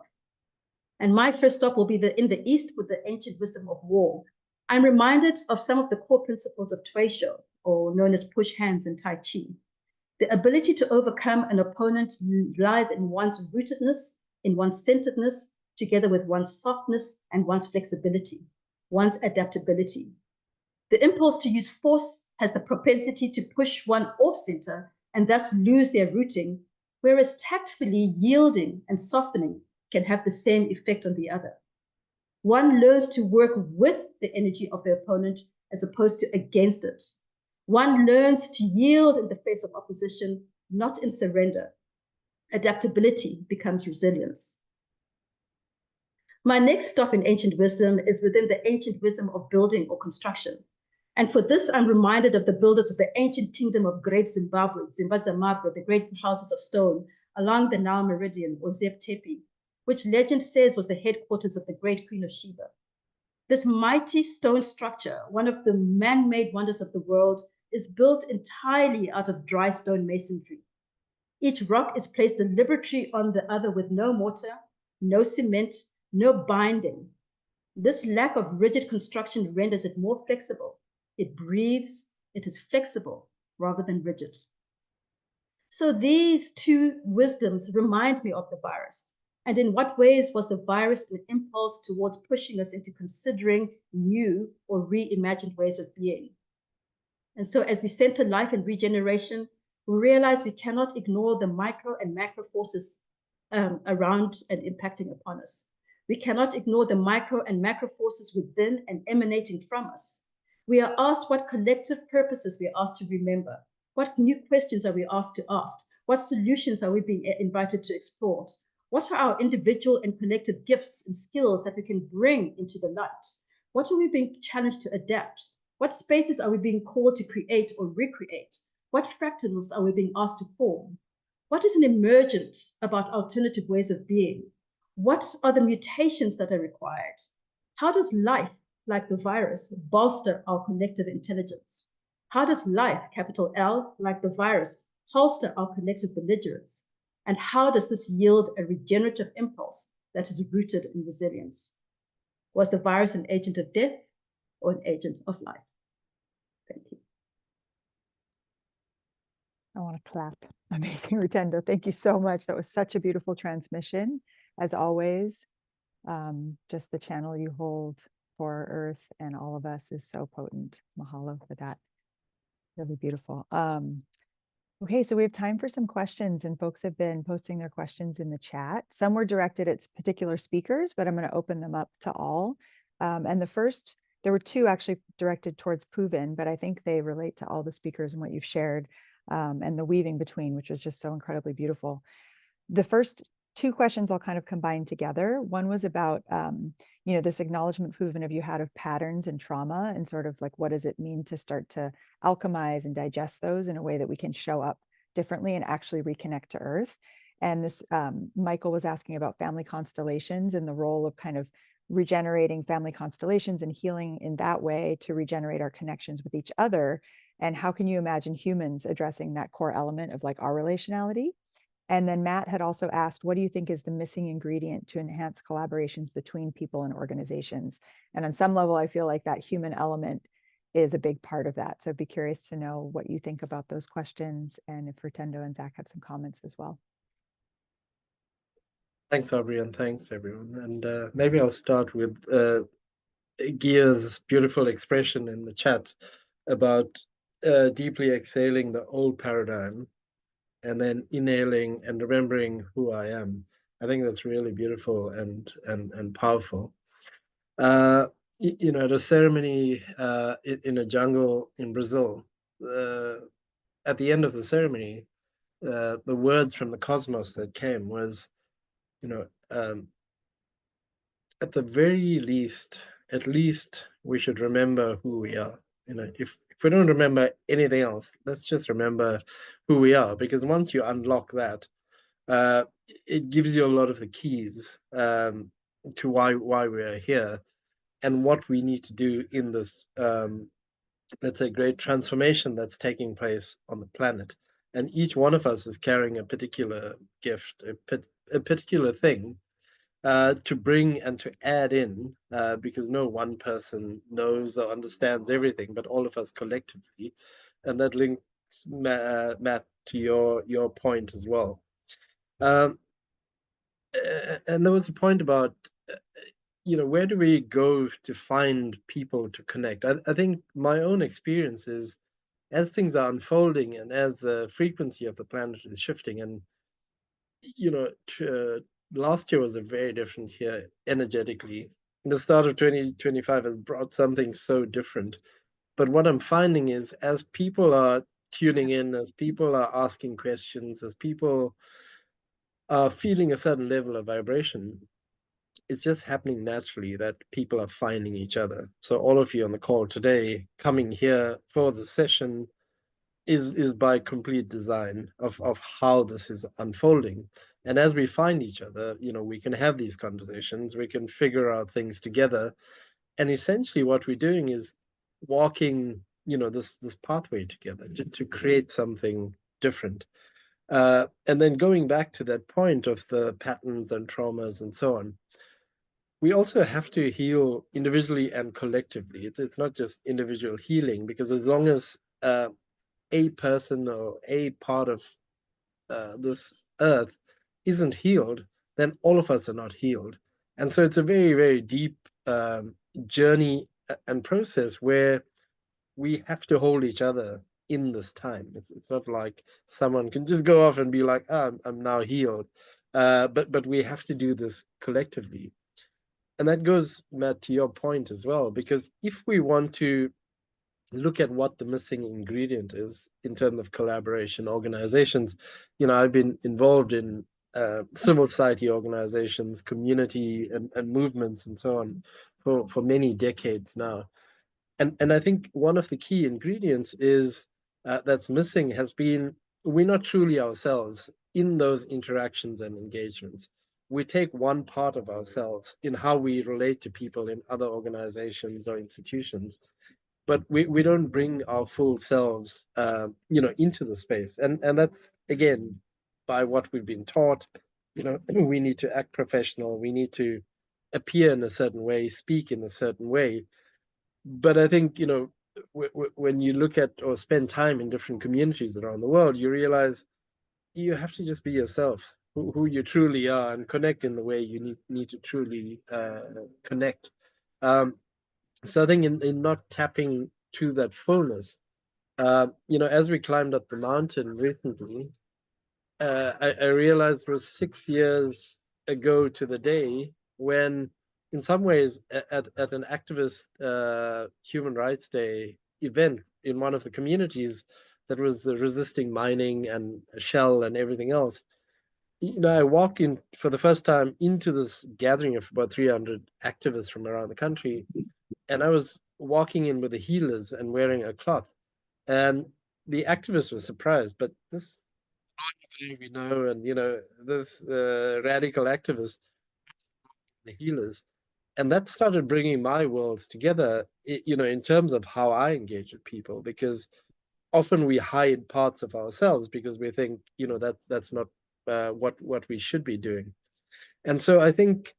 And my first stop will be in the East with the ancient wisdom of war. I'm reminded of some of the core principles of Tuisho, or known as push hands in Tai Chi. The ability to overcome an opponent lies in one's rootedness, in one's centeredness, together with one's softness and one's flexibility, one's adaptability. The impulse to use force has the propensity to push one off center and thus lose their rooting, whereas tactfully yielding and softening can have the same effect on the other. One learns to work with the energy of the opponent as opposed to against it. One learns to yield in the face of opposition, not in surrender. Adaptability becomes resilience. My next stop in ancient wisdom is within the ancient wisdom of building or construction. And for this, I'm reminded of the builders of the ancient kingdom of Great Zimbabwe, Zimbabwe, the great houses of stone along the Nile Meridian, or Zeb Tepi, which legend says was the headquarters of the great Queen of Sheba. This mighty stone structure, one of the man-made wonders of the world, is built entirely out of dry stone masonry. Each rock is placed deliberately on the other with no mortar, no cement, no binding. This lack of rigid construction renders it more flexible. It breathes, it is flexible rather than rigid. So these two wisdoms remind me of the virus. And in what ways was the virus an impulse towards pushing us into considering new or reimagined ways of being? And so as we center life and regeneration, we realize we cannot ignore the micro and macro forces around and impacting upon us. We cannot ignore the micro and macro forces within and emanating from us. We are asked what collective purposes we are asked to remember. What new questions are we asked to ask? What solutions are we being invited to explore? What are our individual and collective gifts and skills that we can bring into the light? What are we being challenged to adapt? What spaces are we being called to create or recreate? What fractals are we being asked to form? What is an emergence about alternative ways of being? What are the mutations that are required? How does life, like the virus, bolster our collective intelligence? How does life, capital L, like the virus, holster our collective belligerence? And how does this yield a regenerative impulse that is rooted in resilience? Was the virus an agent of death or an agent of life? Thank you. I want to clap. Amazing, Rutendo. Thank you so much. That was such a beautiful transmission, as always. Just the channel you hold for Earth and all of us is so potent. Mahalo for that. Really beautiful. Okay, so we have time for some questions, and folks have been posting their questions in the chat. Some were directed at particular speakers, but I'm going to open them up to all. And the first, there were two actually directed towards Pooven, but I think they relate to all the speakers and what you've shared, and the weaving between, which was just so incredibly beautiful. The first two questions I'll kind of combine together. One was about, this acknowledgement, Pooven, of you had of patterns and trauma, and sort of like, what does it mean to start to alchemize and digest those in a way that we can show up differently and actually reconnect to Earth. And this, Michael was asking about family constellations and the role of kind of regenerating family constellations and healing in that way to regenerate our connections with each other. And how can you imagine humans addressing that core element of like our relationality? And then Matt had also asked, what do you think is the missing ingredient to enhance collaborations between people and organizations? And on some level, I feel like that human element is a big part of that. So I'd be curious to know what you think about those questions, and if Rutendo and Zach have some comments as well. Thanks, Aubrey, and thanks, everyone. And maybe I'll start with Gia's beautiful expression in the chat about deeply exhaling the old paradigm and then inhaling and remembering who I am. I think that's really beautiful and powerful. At a ceremony in a jungle in Brazil, at the end of the ceremony, the words from the cosmos that came was, at the very least, at least we should remember who we are. If we don't remember anything else, let's just remember who we are, because once you unlock that, it gives you a lot of the keys to why we are here and what we need to do in this, let's say, great transformation that's taking place on the planet. And each one of us is carrying a particular gift, a particular thing to bring and to add in, because no one person knows or understands everything, but all of us collectively. And that links, Matt, to your point as well. And there was a point about, where do we go to find people to connect? I think my own experience is, as things are unfolding and as the frequency of the planet is shifting, and last year was a very different year energetically. the start of 2025 has brought something so different. But what I'm finding is, as people are tuning in, as people are asking questions, as people are feeling a certain level of vibration, it's just happening naturally that people are finding each other. So all of you on the call today, coming here for the session, is by complete design of how this is unfolding. And as we find each other, we can have these conversations, we can figure out things together. And essentially what we're doing is walking, this pathway together to create something different. And then going back to that point of the patterns and traumas and so on, we also have to heal individually and collectively. It's not just individual healing, because as long as a person or a part of this earth isn't healed, then all of us are not healed. And so it's a very, very deep journey and process where we have to hold each other in this time. It's not like someone can just go off and be like, I'm now healed. But we have to do this collectively. And that goes, Matt, to your point as well, because if we want to look at what the missing ingredient is in terms of collaboration, organizations, I've been involved in civil society organizations, community and movements and so on for many decades now. And I think one of the key ingredients is that's missing has been, we're not truly ourselves in those interactions and engagements. We take one part of ourselves in how we relate to people in other organizations or institutions, but we don't bring our full selves, into the space. And that's, again, by what we've been taught. We need to act professional. We need to appear in a certain way, speak in a certain way. But I think, when you look at or spend time in different communities around the world, you realize you have to just be yourself, who you truly are, and connect in the way you need to truly connect. So I think in not tapping to that fullness, as we climbed up the mountain recently, I realized it was 6 years ago to the day when, in some ways, at an activist Human Rights Day event in one of the communities that was resisting mining and Shell and everything else, I walk in for the first time into this gathering of about 300 activists from around the country, and I was walking in with the healers and wearing a cloth, and the activists were surprised, but this we know, and this radical activist, the healers, and that started bringing my worlds together, in terms of how I engage with people, because often we hide parts of ourselves because we think, that's not what we should be doing. And so I think,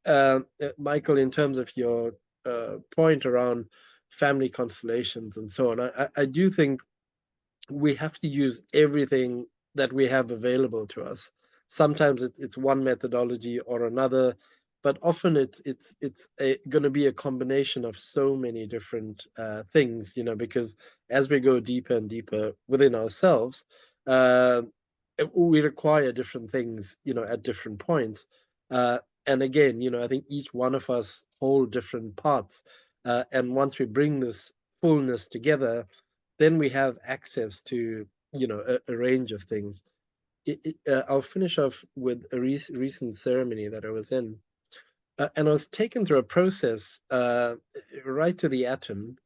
Michael, in terms of your point around family constellations and so on, I do think we have to use everything that we have available to us. Sometimes it's one methodology or another, but often it's going to be a combination of so many different things, because as we go deeper and deeper within ourselves, we require different things, at different points. And again, I think each one of us hold different parts. And once we bring this fullness together, then we have access to, a range of things. I'll finish off with a recent ceremony that I was in. And I was taken through a process right to the atom,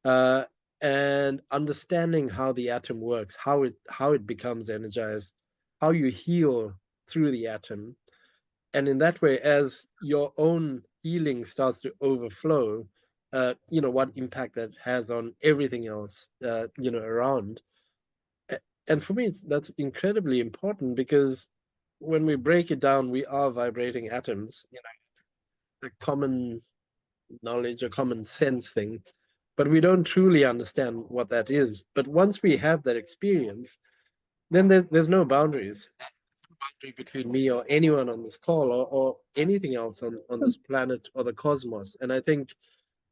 and understanding how the atom works, how it becomes energized, how you heal through the atom. And in that way, as your own healing starts to overflow, what impact that has on everything else, around. And for me, that's incredibly important, because when we break it down, we are vibrating atoms, the common knowledge or common sense thing, but we don't truly understand what that is. But once we have that experience, then there's no boundaries. Boundary between me or anyone on this call, or anything else on this planet or the cosmos. And I think,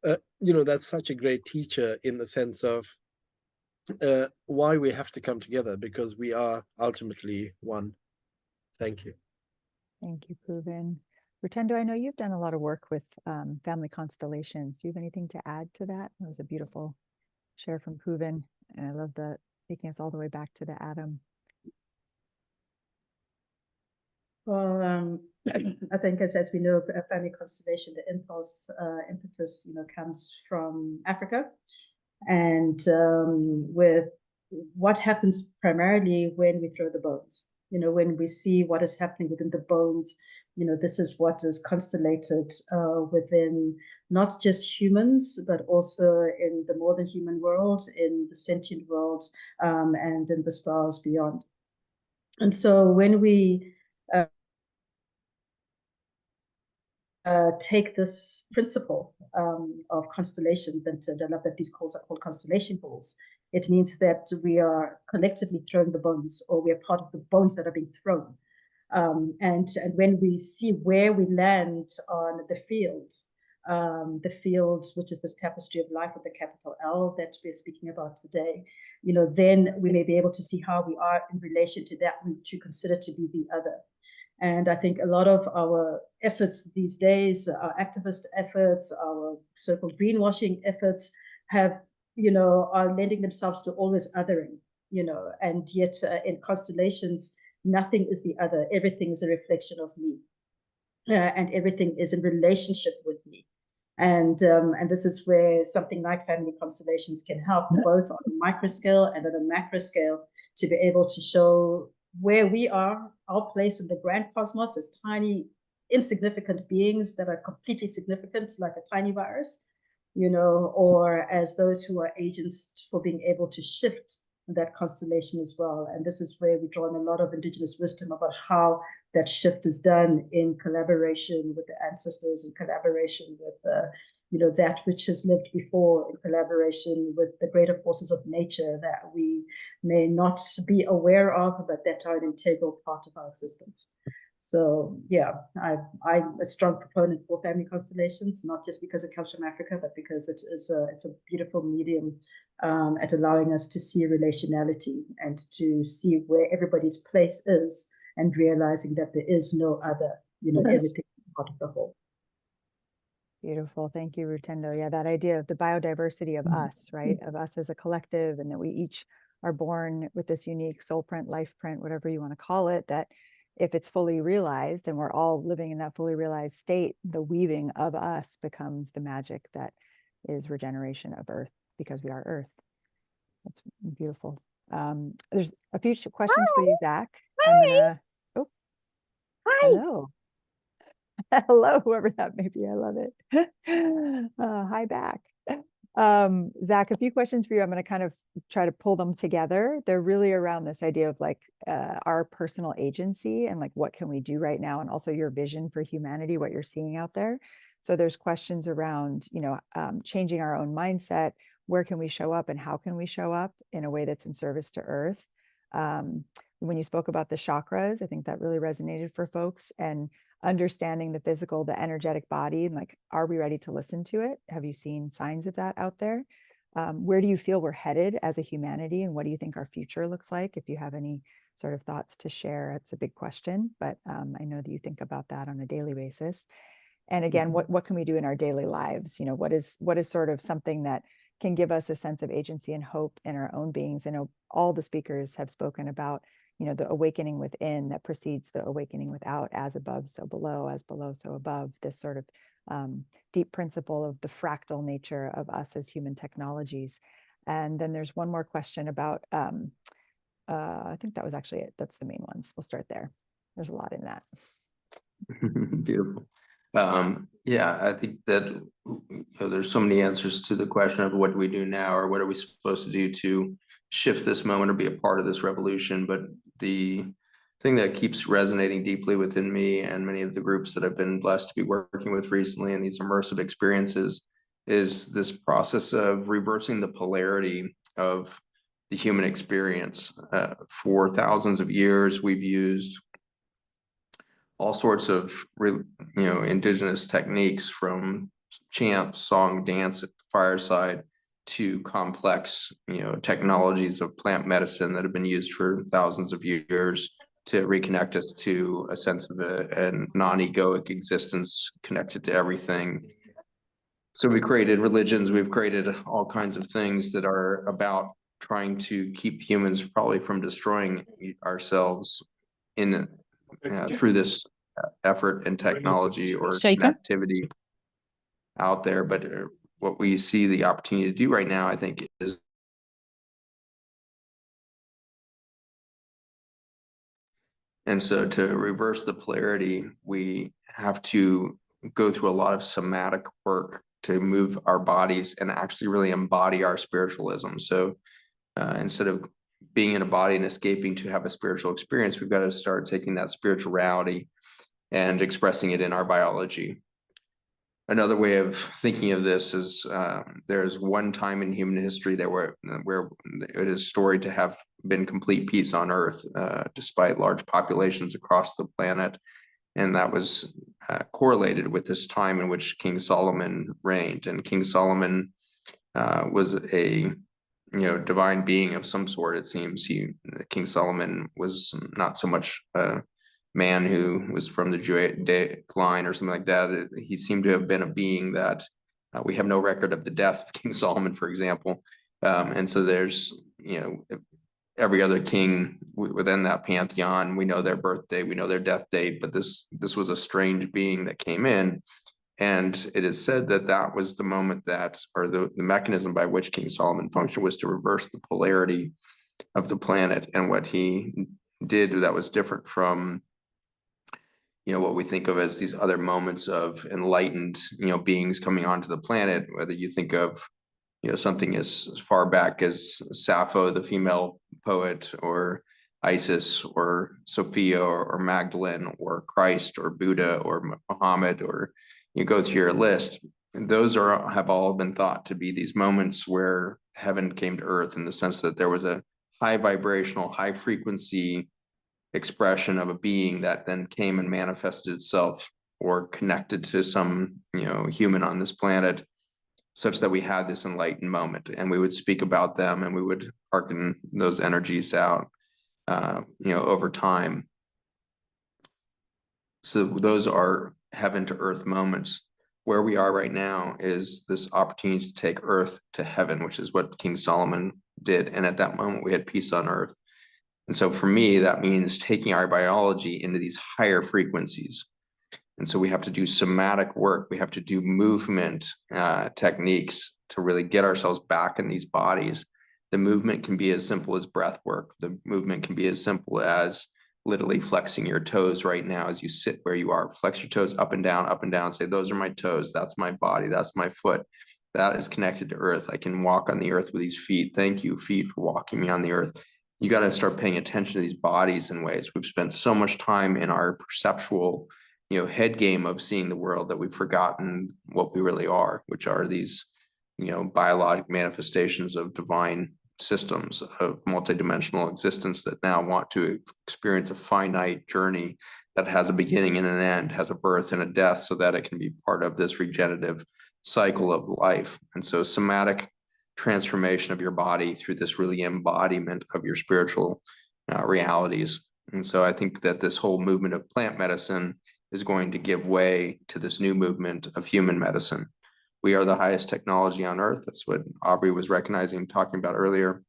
that's such a great teacher in the sense of why we have to come together, because we are ultimately one. Thank you. Thank you, Pooven. Rutendo, I know you've done a lot of work with family constellations. Do you have anything to add to that? That was a beautiful share from Pooven, and I love the taking us all the way back to the atom. Well, I think as we know, a family constellation, the impetus, comes from Africa, and with what happens primarily when we throw the bones. When we see what is happening within the bones, this is what is constellated within not just humans, but also in the more than human world, in the sentient world, and in the stars beyond. And so when we take this principle of constellations, and I love that these calls are called constellation calls. It means that we are collectively throwing the bones, or we are part of the bones that are being thrown. And when we see where we land on the field, which is this tapestry of life with a capital L that we're speaking about today, then we may be able to see how we are in relation to that which you consider to be the other. And I think a lot of our efforts these days, our activist efforts, our so-called greenwashing efforts are lending themselves to always othering, and yet in constellations, nothing is the other. Everything is a reflection of me, and everything is in relationship with me. And this is where something like family constellations can help, both on a micro scale and on a macro scale, to be able to show where we are, our place in the grand cosmos as tiny, insignificant beings that are completely significant, like a tiny virus, or as those who are agents for being able to shift that constellation as well. And this is where we draw on a lot of Indigenous wisdom about how that shift is done in collaboration with the ancestors, in collaboration with that which has lived before, in collaboration with the greater forces of nature that we may not be aware of, but that are an integral part of our existence. So yeah, I'm a strong proponent for family constellations, not just because it comes from Africa, but because it's a beautiful medium at allowing us to see relationality and to see where everybody's place is, and realizing that there is no other, everything is part of the whole. Beautiful. Thank you, Rutendo. Yeah, that idea of the biodiversity of us, right? Of us as a collective, and that we each are born with this unique soul print, life print, whatever you want to call it, that if it's fully realized and we're all living in that fully realized state, the weaving of us becomes the magic that is regeneration of Earth, because we are Earth. That's beautiful. There's a few questions for you, Zach. I'm gonna, oh, hello. Hello, whoever that may be. I love it. Hi back. Zach, a few questions for you. I'm going to kind of try to pull them together. They're really around this idea of like our personal agency and like what can we do right now, and also your vision for humanity, what you're seeing out there. So there's questions around, changing our own mindset. Where can we show up, and how can we show up in a way that's in service to Earth? When you spoke about the chakras, I think that really resonated for folks, and understanding the physical, the energetic body, and like, are we ready to listen to it? Have you seen signs of that out there? Where do you feel we're headed as a humanity, and what do you think our future looks like? If you have any sort of thoughts to share, it's a big question, but I know that you think about that on a daily basis. And again, what can we do in our daily lives? What is sort of something that can give us a sense of agency and hope in our own beings? I know all the speakers have spoken about the awakening within that precedes the awakening without, as above, so below, as below, so above, this sort of deep principle of the fractal nature of us as human technologies. And then there's one more question about, I think that was actually it. That's the main ones. We'll start there. There's a lot in that. Beautiful. Yeah, I think that there's so many answers to the question of what do we do now, or what are we supposed to do to shift this moment or be a part of this revolution. But the thing that keeps resonating deeply within me and many of the groups that I've been blessed to be working with recently in these immersive experiences is this process of reversing the polarity of the human experience. For thousands of years, we've used all sorts of indigenous techniques, from chant, song, dance at the fireside to complex technologies of plant medicine that have been used for thousands of years to reconnect us to a sense of a non-egoic existence connected to everything. So we created religions, we've created all kinds of things that are about trying to keep humans probably from destroying ourselves in through this effort and technology or activity out there. But what we see the opportunity to do right now, I think, is and so to reverse the polarity, we have to go through a lot of somatic work to move our bodies and actually really embody our spiritualism. So instead of being in a body and escaping to have a spiritual experience, we've got to start taking that spirituality and expressing it in our biology. Another way of thinking of this is there's one time in human history that where it is storied to have been complete peace on Earth, despite large populations across the planet. And that was correlated with this time in which King Solomon reigned. And King Solomon was a divine being of some sort, it seems. King Solomon was not so much man who was from the Judaic line or something like that. He seemed to have been a being that we have no record of the death of King Solomon, for example. And so there's, every other king within that pantheon, we know their birthday, we know their death date, but this was a strange being that came in. And it is said that that was the moment that, or the mechanism by which King Solomon functioned, was to reverse the polarity of the planet. And what he did that was different from what we think of as these other moments of enlightened, beings coming onto the planet, whether you think of, something as far back as Sappho, the female poet, or Isis, or Sophia, or Magdalene, or Christ, or Buddha, or Muhammad, or you go through your list. And those have all been thought to be these moments where heaven came to earth, in the sense that there was a high vibrational, high frequency expression of a being that then came and manifested itself or connected to some human on this planet, such that we had this enlightened moment, and we would speak about them and we would hearken those energies out over time. So those are heaven to earth moments. Where we are right now is this opportunity to take earth to heaven, which is what King Solomon did. And at that moment we had peace on earth. And so for me, that means taking our biology into these higher frequencies. And so we have to do somatic work. We have to do movement techniques to really get ourselves back in these bodies. The movement can be as simple as breath work. The movement can be as simple as literally flexing your toes right now as you sit where you are. Flex your toes up and down, say, those are my toes. That's my body. That's my foot. That is connected to earth. I can walk on the earth with these feet. Thank you, feet, for walking me on the earth. You got to start paying attention to these bodies in ways. We've spent so much time in our perceptual, head game of seeing the world that we've forgotten what we really are, which are these, biologic manifestations of divine systems of multidimensional existence that now want to experience a finite journey that has a beginning and an end, has a birth and a death, so that it can be part of this regenerative cycle of life. And so somatic transformation of your body through this really embodiment of your spiritual realities. And so I think that this whole movement of plant medicine is going to give way to this new movement of human medicine. We are the highest technology on earth. That's what Aubrey was recognizing, talking about earlier.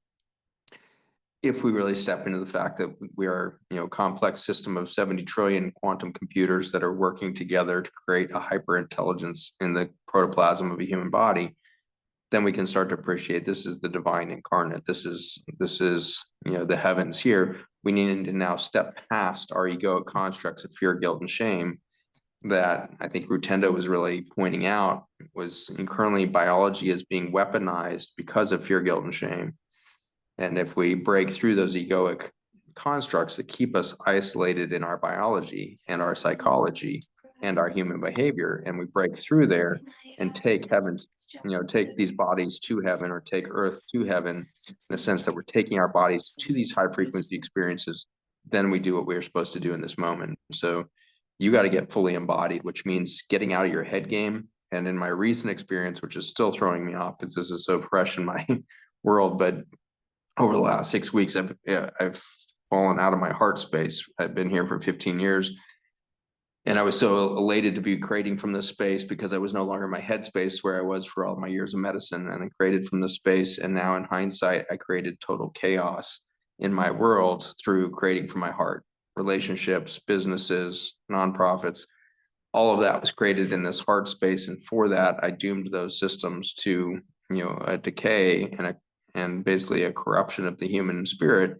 If we really step into the fact that we are, a complex system of 70 trillion quantum computers that are working together to create a hyper intelligence in the protoplasm of a human body, then we can start to appreciate this is the divine incarnate. This is the heavens here. We need to now step past our egoic constructs of fear, guilt, and shame that I think Rutendo was really pointing out was currently biology is being weaponized because of fear, guilt, and shame. And if we break through those egoic constructs that keep us isolated in our biology and our psychology and our human behavior, and we break through there and take heaven, take these bodies to heaven, or take earth to heaven, in the sense that we're taking our bodies to these high frequency experiences, then we do what we're supposed to do in this moment. So you got to get fully embodied, which means getting out of your head game. And in my recent experience, which is still throwing me off because this is so fresh in my world, but over the last 6 weeks, I've fallen out of my heart space. I've been here for 15 years. And I was so elated to be creating from this space because I was no longer in my head space where I was for all my years of medicine. And I created from this space. And now in hindsight, I created total chaos in my world through creating from my heart. Relationships, businesses, nonprofits, all of that was created in this heart space. And for that, I doomed those systems to, a decay and basically a corruption of the human spirit,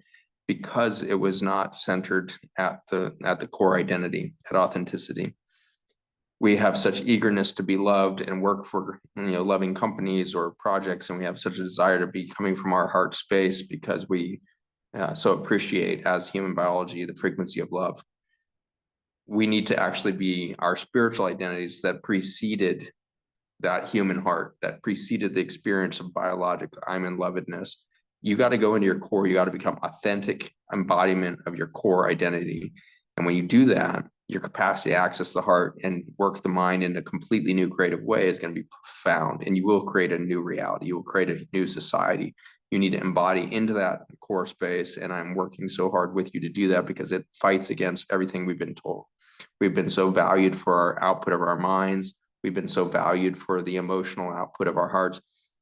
because it was not centered at the core identity, at authenticity. We have such eagerness to be loved and work for loving companies or projects, and we have such a desire to be coming from our heart space because we so appreciate, as human biology, the frequency of love. We need to actually be our spiritual identities that preceded that human heart, that preceded the experience of biological I'm in lovedness. You got to go into your core. You got to become authentic embodiment of your core identity. And when you do that, your capacity to access the heart and work the mind in a completely new creative way is going to be profound. And you will create a new reality. You will create a new society. You need to embody into that core space. And I'm working so hard with you to do that because it fights against everything we've been told. We've been so valued for our output of our minds. We've been so valued for the emotional output of our hearts.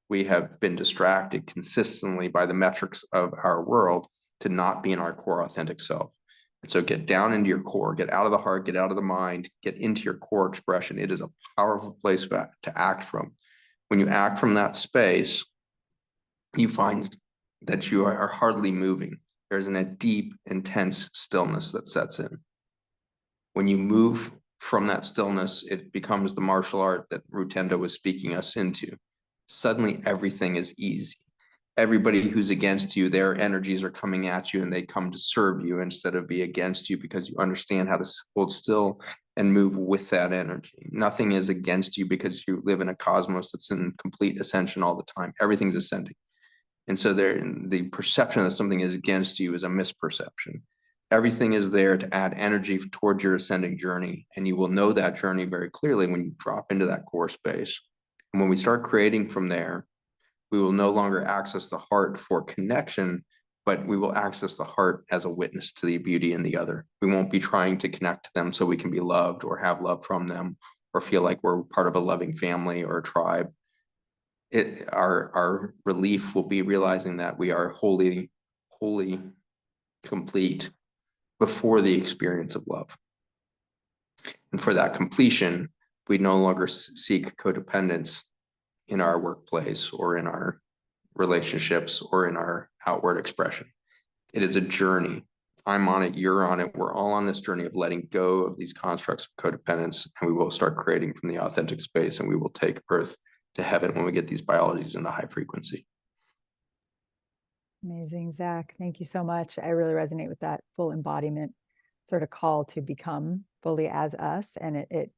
We have been distracted consistently by the metrics of our world to not be in our core authentic self. And so get down into your core, get out of the heart, get out of the mind, get into your core expression. It is a powerful place to act from. When you act from that space, you find that you are hardly moving. There's a deep, intense stillness that sets in. When you move from that stillness, it becomes the martial art that Rutendo was speaking us into. Suddenly, everything is easy. Everybody who's against you, their energies are coming at you and they come to serve you instead of be against you, because you understand how to hold still and move with that energy. Nothing is against you because you live in a cosmos that's in complete ascension all the time. Everything's ascending. And so the perception that something is against you is a misperception. Everything is there to add energy towards your ascending journey. And you will know that journey very clearly when you drop into that core space. And when we start creating from there, we will no longer access the heart for connection, but we will access the heart as a witness to the beauty in the other. We won't be trying to connect to them so we can be loved or have love from them or feel like we're part of a loving family or a tribe. Our relief will be realizing that we are wholly complete before the experience of love. And for that completion, we no longer seek codependence in our workplace or in our relationships or in our outward expression. It is a journey. I'm on it, you're on it. We're all on this journey of letting go of these constructs of codependence, and we will start creating from the authentic space, and we will take Earth to heaven when we get these biologies into high frequency. Amazing, Zach. Thank you so much. I really resonate with that full embodiment sort of call to become fully as us. And it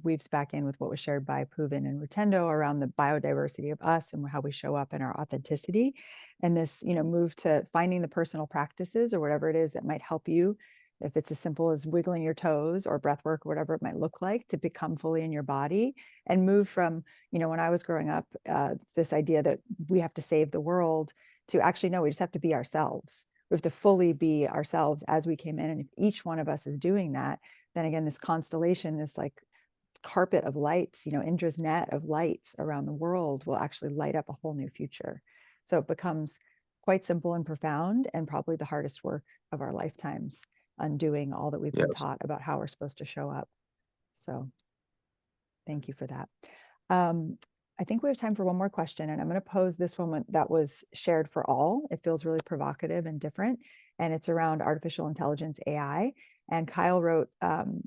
weaves back in with what was shared by Pooven and Rutendo around the biodiversity of us and how we show up in our authenticity. And this, move to finding the personal practices or whatever it is that might help you, if it's as simple as wiggling your toes or breath work, or whatever it might look like, to become fully in your body and move from, when I was growing up, this idea that we have to save the world, to actually, no, we just have to be ourselves. We have to fully be ourselves as we came in. And if each one of us is doing that, then again, this constellation, this like carpet of lights, Indra's net of lights around the world will actually light up a whole new future. So it becomes quite simple and profound, and probably the hardest work of our lifetimes, undoing all that we've been taught about how we're supposed to show up. So thank you for that. I think we have time for one more question, and I'm going to pose this one that was shared for all. It feels really provocative and different, and it's around artificial intelligence, AI. And Kyle wrote,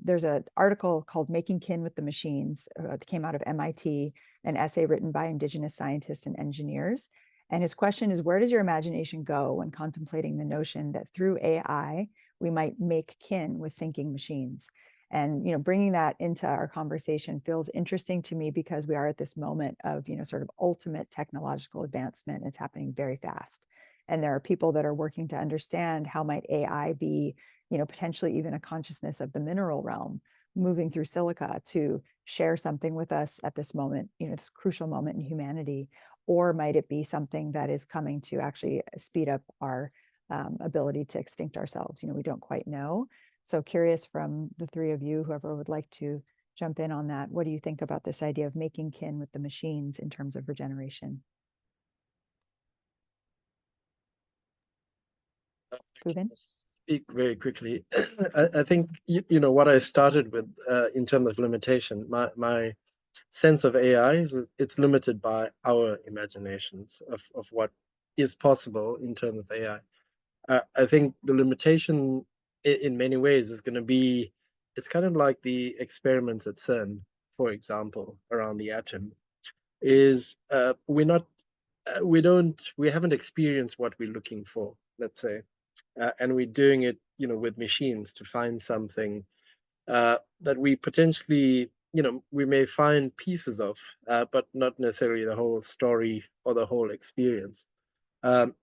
there's an article called Making Kin with the Machines that came out of MIT, an essay written by Indigenous scientists and engineers. And his question is, where does your imagination go when contemplating the notion that through AI, we might make kin with thinking machines? And, bringing that into our conversation feels interesting to me because we are at this moment of, sort of ultimate technological advancement. It's happening very fast. And there are people that are working to understand how might AI be, potentially even a consciousness of the mineral realm, moving through silica to share something with us at this moment, this crucial moment in humanity. Or might it be something that is coming to actually speed up our ability to extinct ourselves. We don't quite know. So curious from the three of you, whoever would like to jump in on that, what do you think about this idea of making kin with the machines in terms of regeneration? Pooven? Speak very quickly. I think what I started with in terms of limitation. My sense of AI is it's limited by our imaginations of what is possible in terms of AI. I think the limitation in many ways is going to be, it's kind of like the experiments at CERN, for example, around the atom, is we haven't experienced what we're looking for, let's say, and we're doing it, with machines to find something that we potentially, we may find pieces of, but not necessarily the whole story or the whole experience.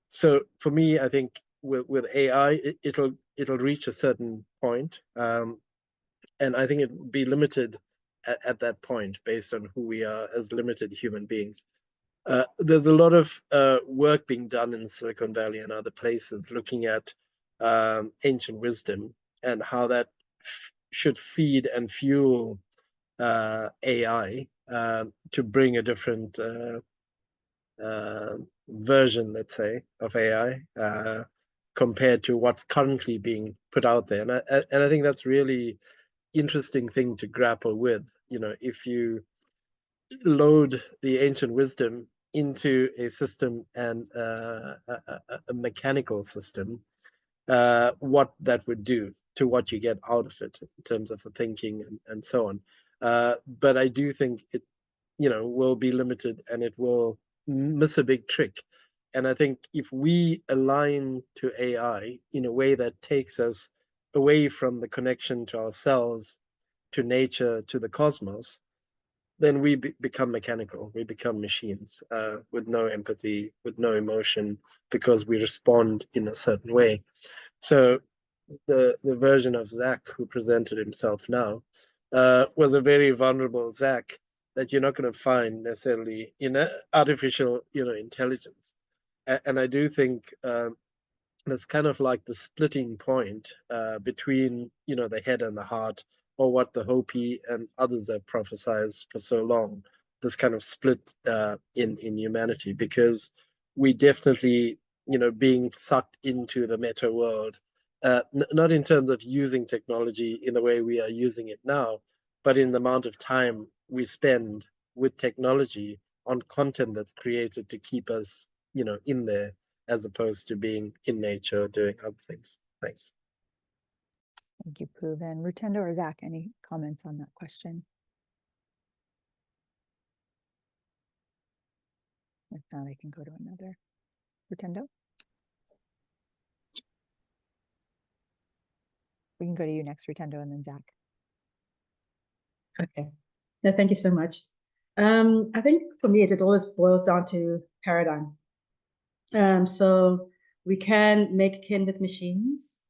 So for me, I think with AI, it'll reach a certain point, and I think it will be limited at that point based on who we are as limited human beings. There's a lot of work being done in Silicon Valley and other places looking at ancient wisdom and how that should feed and fuel AI to bring a different version, let's say, of AI compared to what's currently being put out there. And I think that's really interesting thing to grapple with. If you load the ancient wisdom into a system and a mechanical system, what that would do to what you get out of it in terms of the thinking and so on. But I do think it, will be limited and it will miss a big trick. And I think if we align to AI in a way that takes us away from the connection to ourselves, to nature, to the cosmos, then we become mechanical. We become machines with no empathy, with no emotion, because we respond in a certain way. So the version of Zach who presented himself now was a very vulnerable Zach that you're not going to find necessarily in artificial, intelligence. And I do think that's kind of like the splitting point between, the head and the heart, or what the Hopi and others have prophesied for so long, this kind of split in humanity, because we definitely, being sucked into the meta world, not in terms of using technology in the way we are using it now, but in the amount of time we spend with technology on content that's created to keep us, in there, as opposed to being in nature doing other things. Thanks. Thank you, Pooven. Rutendo or Zach, any comments on that question? If not, I can go to another. Rutendo? We can go to you next, Rutendo, and then Zach. Okay. No, thank you so much. I think for me, it always boils down to paradigm. So we can make kin with machines,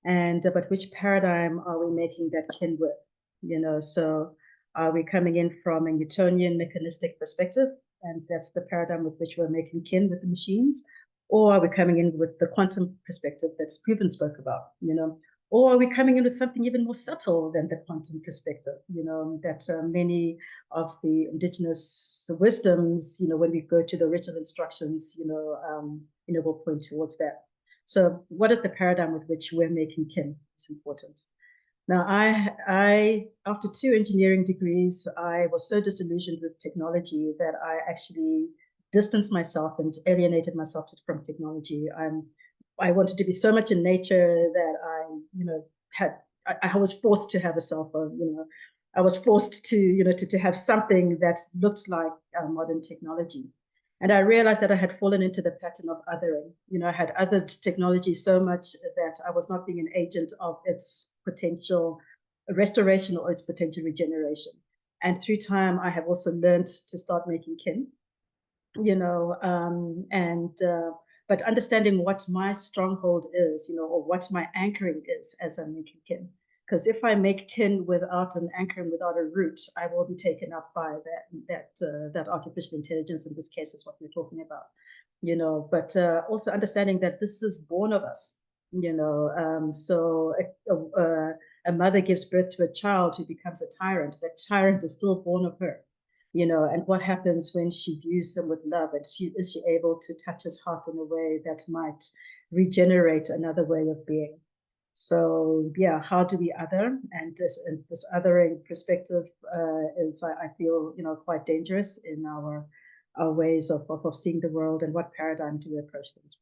but which paradigm are we making that kin with? So are we coming in from a Newtonian mechanistic perspective, and that's the paradigm with which we're making kin with the machines, or are we coming in with the quantum perspective that Pooven spoke about? Or are we coming in with something even more subtle than the quantum perspective? That many of the indigenous wisdoms, when we go to the original instructions, will point towards that. So what is the paradigm with which we're making kin? It's important. Now, I after 2 engineering degrees, I was so disillusioned with technology that I actually distanced myself and alienated myself from technology. I wanted to be so much in nature that I was forced to have a cell phone. I was forced to have something that looked like modern technology. And I realized that I had fallen into the pattern of othering. I had othered technology so much that I was not being an agent of its potential restoration or its potential regeneration. And through time, I have also learned to start making kin, but understanding what my stronghold is, or what my anchoring is as I'm making kin. Because if I make kin without an anchor and without a root, I will be taken up by that artificial intelligence. In this case, is what we're talking about. but also understanding that this is born of us, so a mother gives birth to a child who becomes a tyrant. That tyrant is still born of her, and what happens when she views them with love, and is she able to touch his heart in a way that might regenerate another way of being? So yeah, how do we other? And this othering perspective is, I feel, quite dangerous in our ways of seeing the world, and what paradigm do we approach things?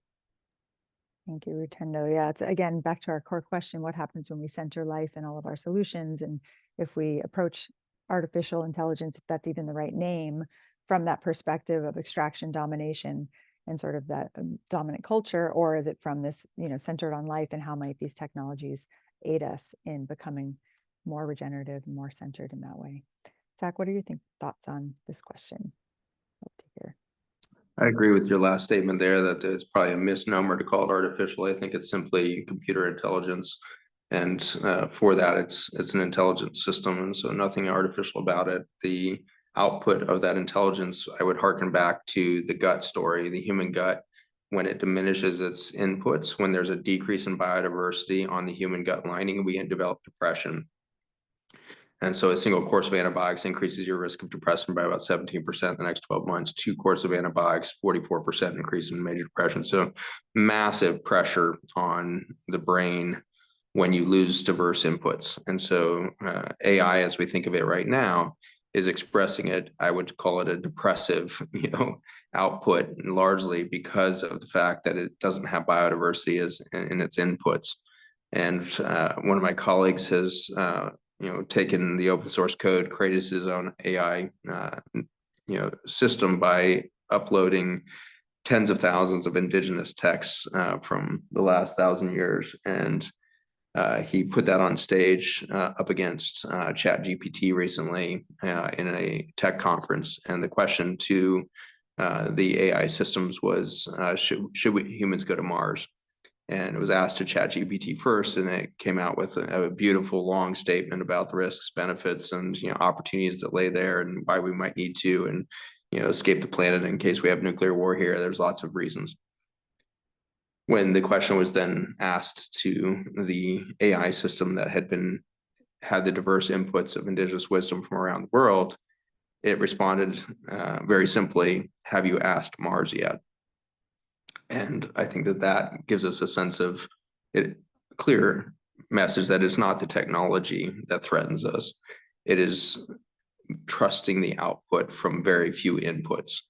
Thank you, Rutendo. Yeah, it's again back to our core question: what happens when we center life in all of our solutions? And if we approach artificial intelligence, if that's even the right name, from that perspective of extraction, domination, and sort of that dominant culture, or is it from this, centered on life, and how might these technologies aid us in becoming more regenerative and more centered in that way? Zach, what are your thoughts on this question? Love to hear. I agree with your last statement there that it's probably a misnomer to call it artificial. I think it's simply computer intelligence. And for that, it's an intelligent system. And so nothing artificial about it. The output of that intelligence, I would hearken back to the gut story, the human gut. When it diminishes its inputs, when there's a decrease in biodiversity on the human gut lining, we develop depression. And so a single course of antibiotics increases your risk of depression by about 17% in the next 12 months. 2 courses of antibiotics, 44% increase in major depression. So massive pressure on the brain when you lose diverse inputs. And so AI, as we think of it right now, is expressing it. I would call it a depressive, output, largely because of the fact that it doesn't have biodiversity in its inputs. And one of my colleagues has taken the open source code, created his own AI, system by uploading tens of thousands of indigenous texts from the last 1,000 years. And he put that on stage up against ChatGPT recently in a tech conference. And the question to the AI systems was, should we humans go to Mars? And it was asked to ChatGPT first, and it came out with a beautiful long statement about the risks, benefits, and opportunities that lay there, and why we might need to, and escape the planet in case we have nuclear war here. There's lots of reasons. When the question was then asked to the AI system that had the diverse inputs of indigenous wisdom from around the world, it responded very simply, "Have you asked Mars yet?" And I think that gives us a sense of clear message that it's not the technology that threatens us. It is trusting the output from very few inputs.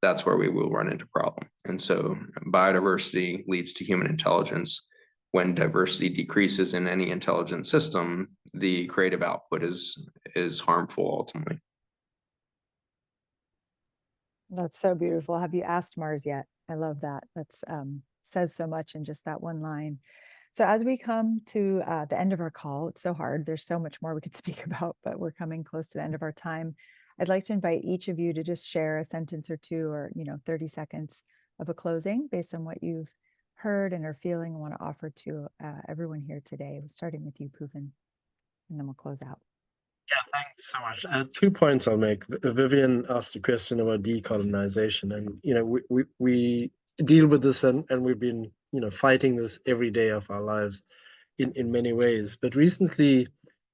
That's where we will run into problem. And so biodiversity leads to human intelligence. When diversity decreases in any intelligent system, the creative output is harmful ultimately. That's so beautiful. Have you asked Mars yet? I love that. That's says so much in just that one line. So as we come to the end of our call, it's so hard. There's so much more we could speak about, but we're coming close to the end of our time. I'd like to invite each of you to just share a sentence or two, or 30 seconds of a closing based on what you've heard and are feeling and want to offer to everyone here today. We're starting with you, Pooven, and then we'll close out. Yeah, thanks so much. 2 points I'll make. Vivian asked a question about decolonization, and we deal with this, and we've been fighting this every day of our lives in many ways. But recently,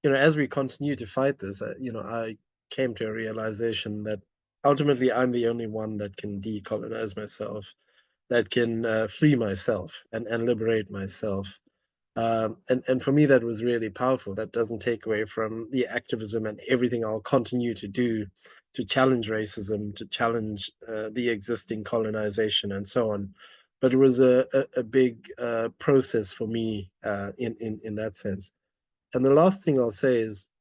as we continue to fight this, I came to a realization that ultimately I'm the only one that can decolonize myself, that can free myself and liberate myself. And for me, that was really powerful. That doesn't take away from the activism and everything I'll continue to do to challenge racism, to challenge the existing colonization and so on. But it was a big process for me in that sense. And the last thing I'll say is,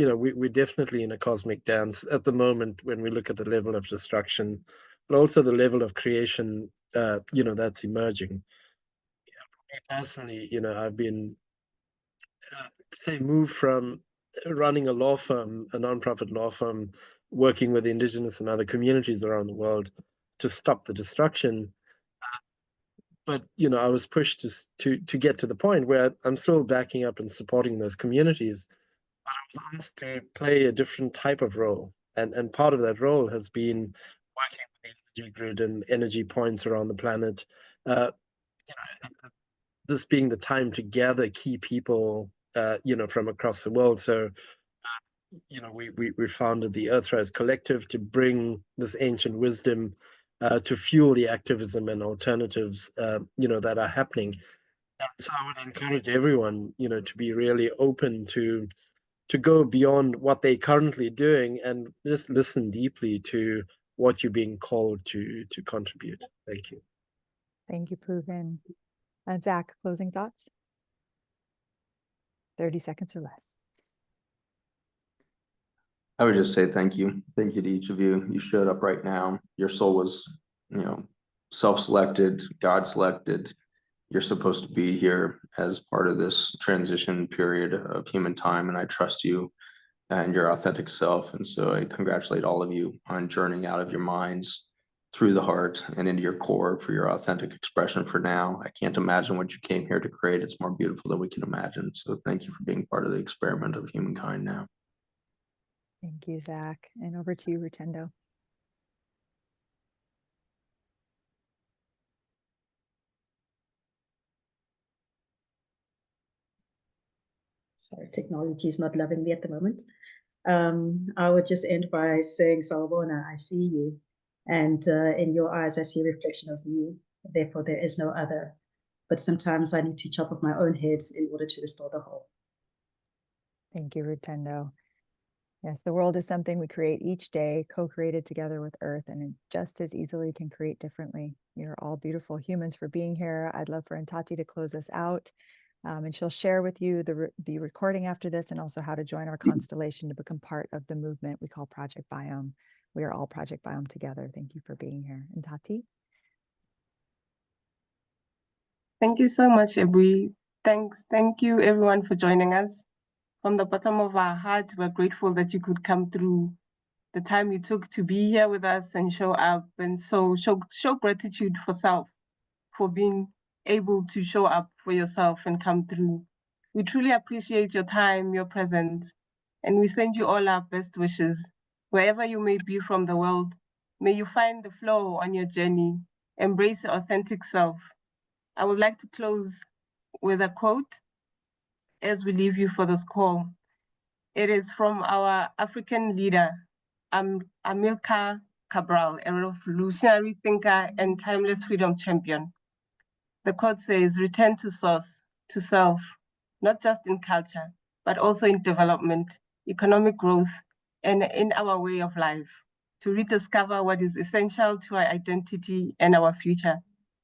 we're definitely in a cosmic dance at the moment when we look at the level of destruction, but also the level of creation, that's emerging. Personally, I've been, moved from running a law firm, a nonprofit law firm, working with Indigenous and other communities around the world to stop the destruction. But I was pushed to get to the point where I'm still backing up and supporting those communities. But I was asked to play a different type of role, and part of that role has been working with the energy grid and energy points around the planet. This being the time to gather key people, from across the world. So, we founded the Earthrise Collective to bring this ancient wisdom to fuel the activism and alternatives, that are happening. And so I would encourage everyone, to be really open to go beyond what they're currently doing and just listen deeply to what you're being called to contribute. Thank you. Thank you, Pooven. Zach, closing thoughts? 30 seconds or less. I would just say thank you. Thank you to each of you. You showed up right now. Your soul was, self-selected, God-selected. You're supposed to be here as part of this transition period of human time, and I trust you and your authentic self. And so I congratulate all of you on journeying out of your minds through the heart and into your core for your authentic expression for now. I can't imagine what you came here to create. It's more beautiful than we can imagine. So thank you for being part of the experiment of humankind now. Thank you, Zach. And over to you, Rutendo. Sorry, technology is not loving me at the moment. I would just end by saying, Sawubona, I see you. And in your eyes, I see a reflection of you. Therefore, there is no other. But sometimes I need to chop off my own head in order to restore the whole. Thank you, Rutendo. Yes, the world is something we create each day, co-created together with Earth, and it just as easily can create differently. You're all beautiful humans for being here. I'd love for Ntati to close us out, and she'll share with you the recording after this and also how to join our constellation to become part of the movement we call Project Biome. We are all Project Biome together. Thank you for being here. Ntati? Thank you so much, Aubrey. Thanks. Thank you, everyone, for joining us. From the bottom of our heart, we're grateful that you could come through, the time you took to be here with us and show up, and so show gratitude for self, for being able to show up for yourself and come through. We truly appreciate your time, your presence, and we send you all our best wishes. Wherever you may be from the world, may you find the flow on your journey, embrace your authentic self. I would like to close with a quote as we leave you for this call. It is from our African leader, Amilcar Cabral, a revolutionary thinker and timeless freedom champion. The quote says, "Return to source, to self, not just in culture, but also in development, economic growth, and in our way of life, to rediscover what is essential to our identity and our future."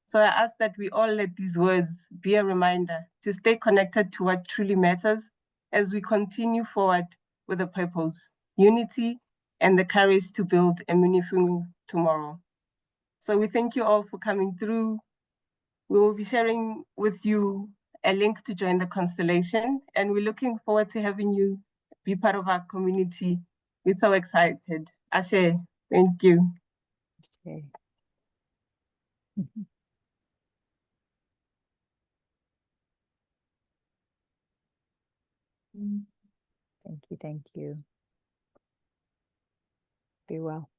So I ask that we all let these words be a reminder to stay connected to what truly matters as we continue forward with a purpose, unity, and the courage to build a meaningful tomorrow. So we thank you all for coming through. We will be sharing with you a link to join the constellation, and we're looking forward to having you be part of our community. We're so excited. Ashe, thank you. Okay. Thank you. Thank you. Be well.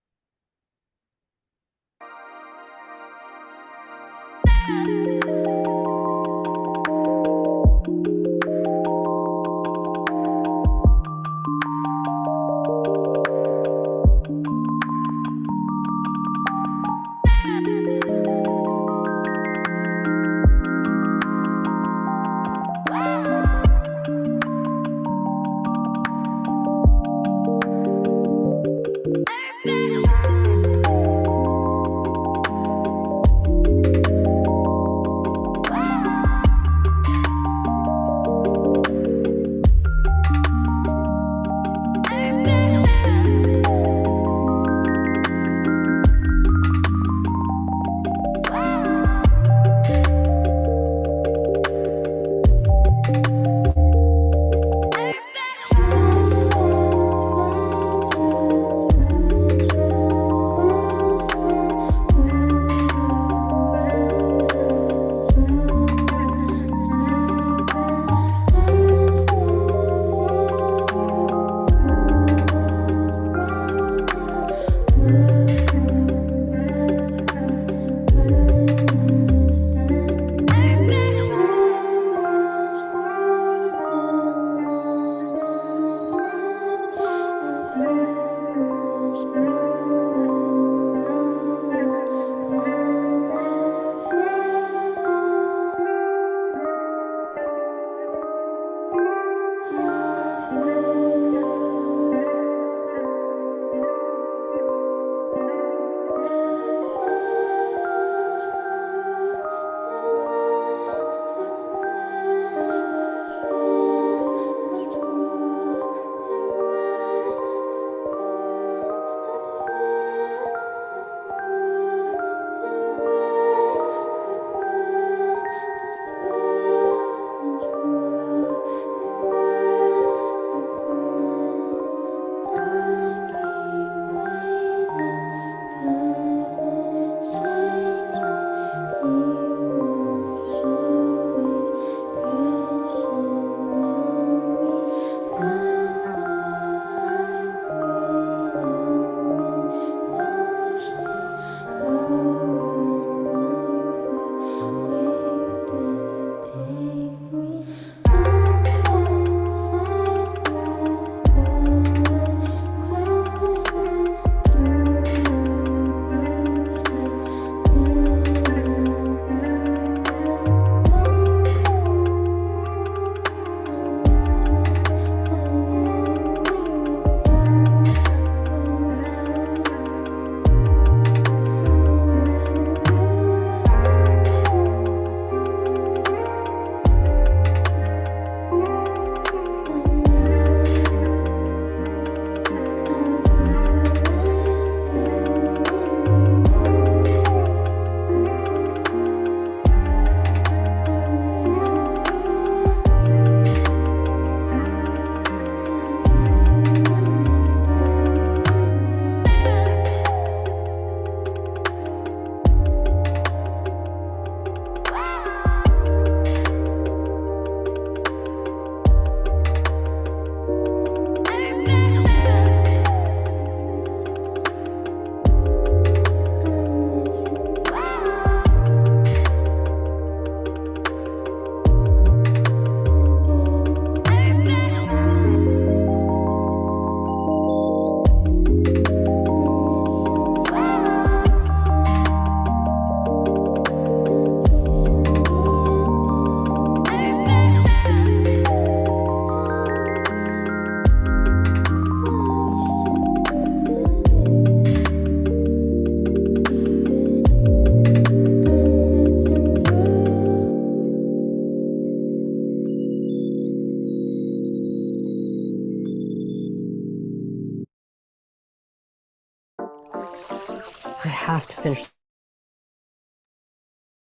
have to finish.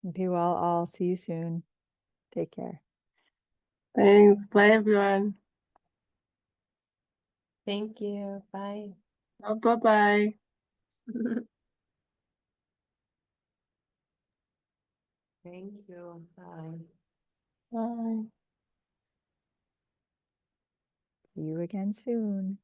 Okay, well, I'll see you soon. Take care. Thanks. Bye, everyone. Thank you. Bye. Bye-bye. Thank you. Bye. Bye. See you again soon.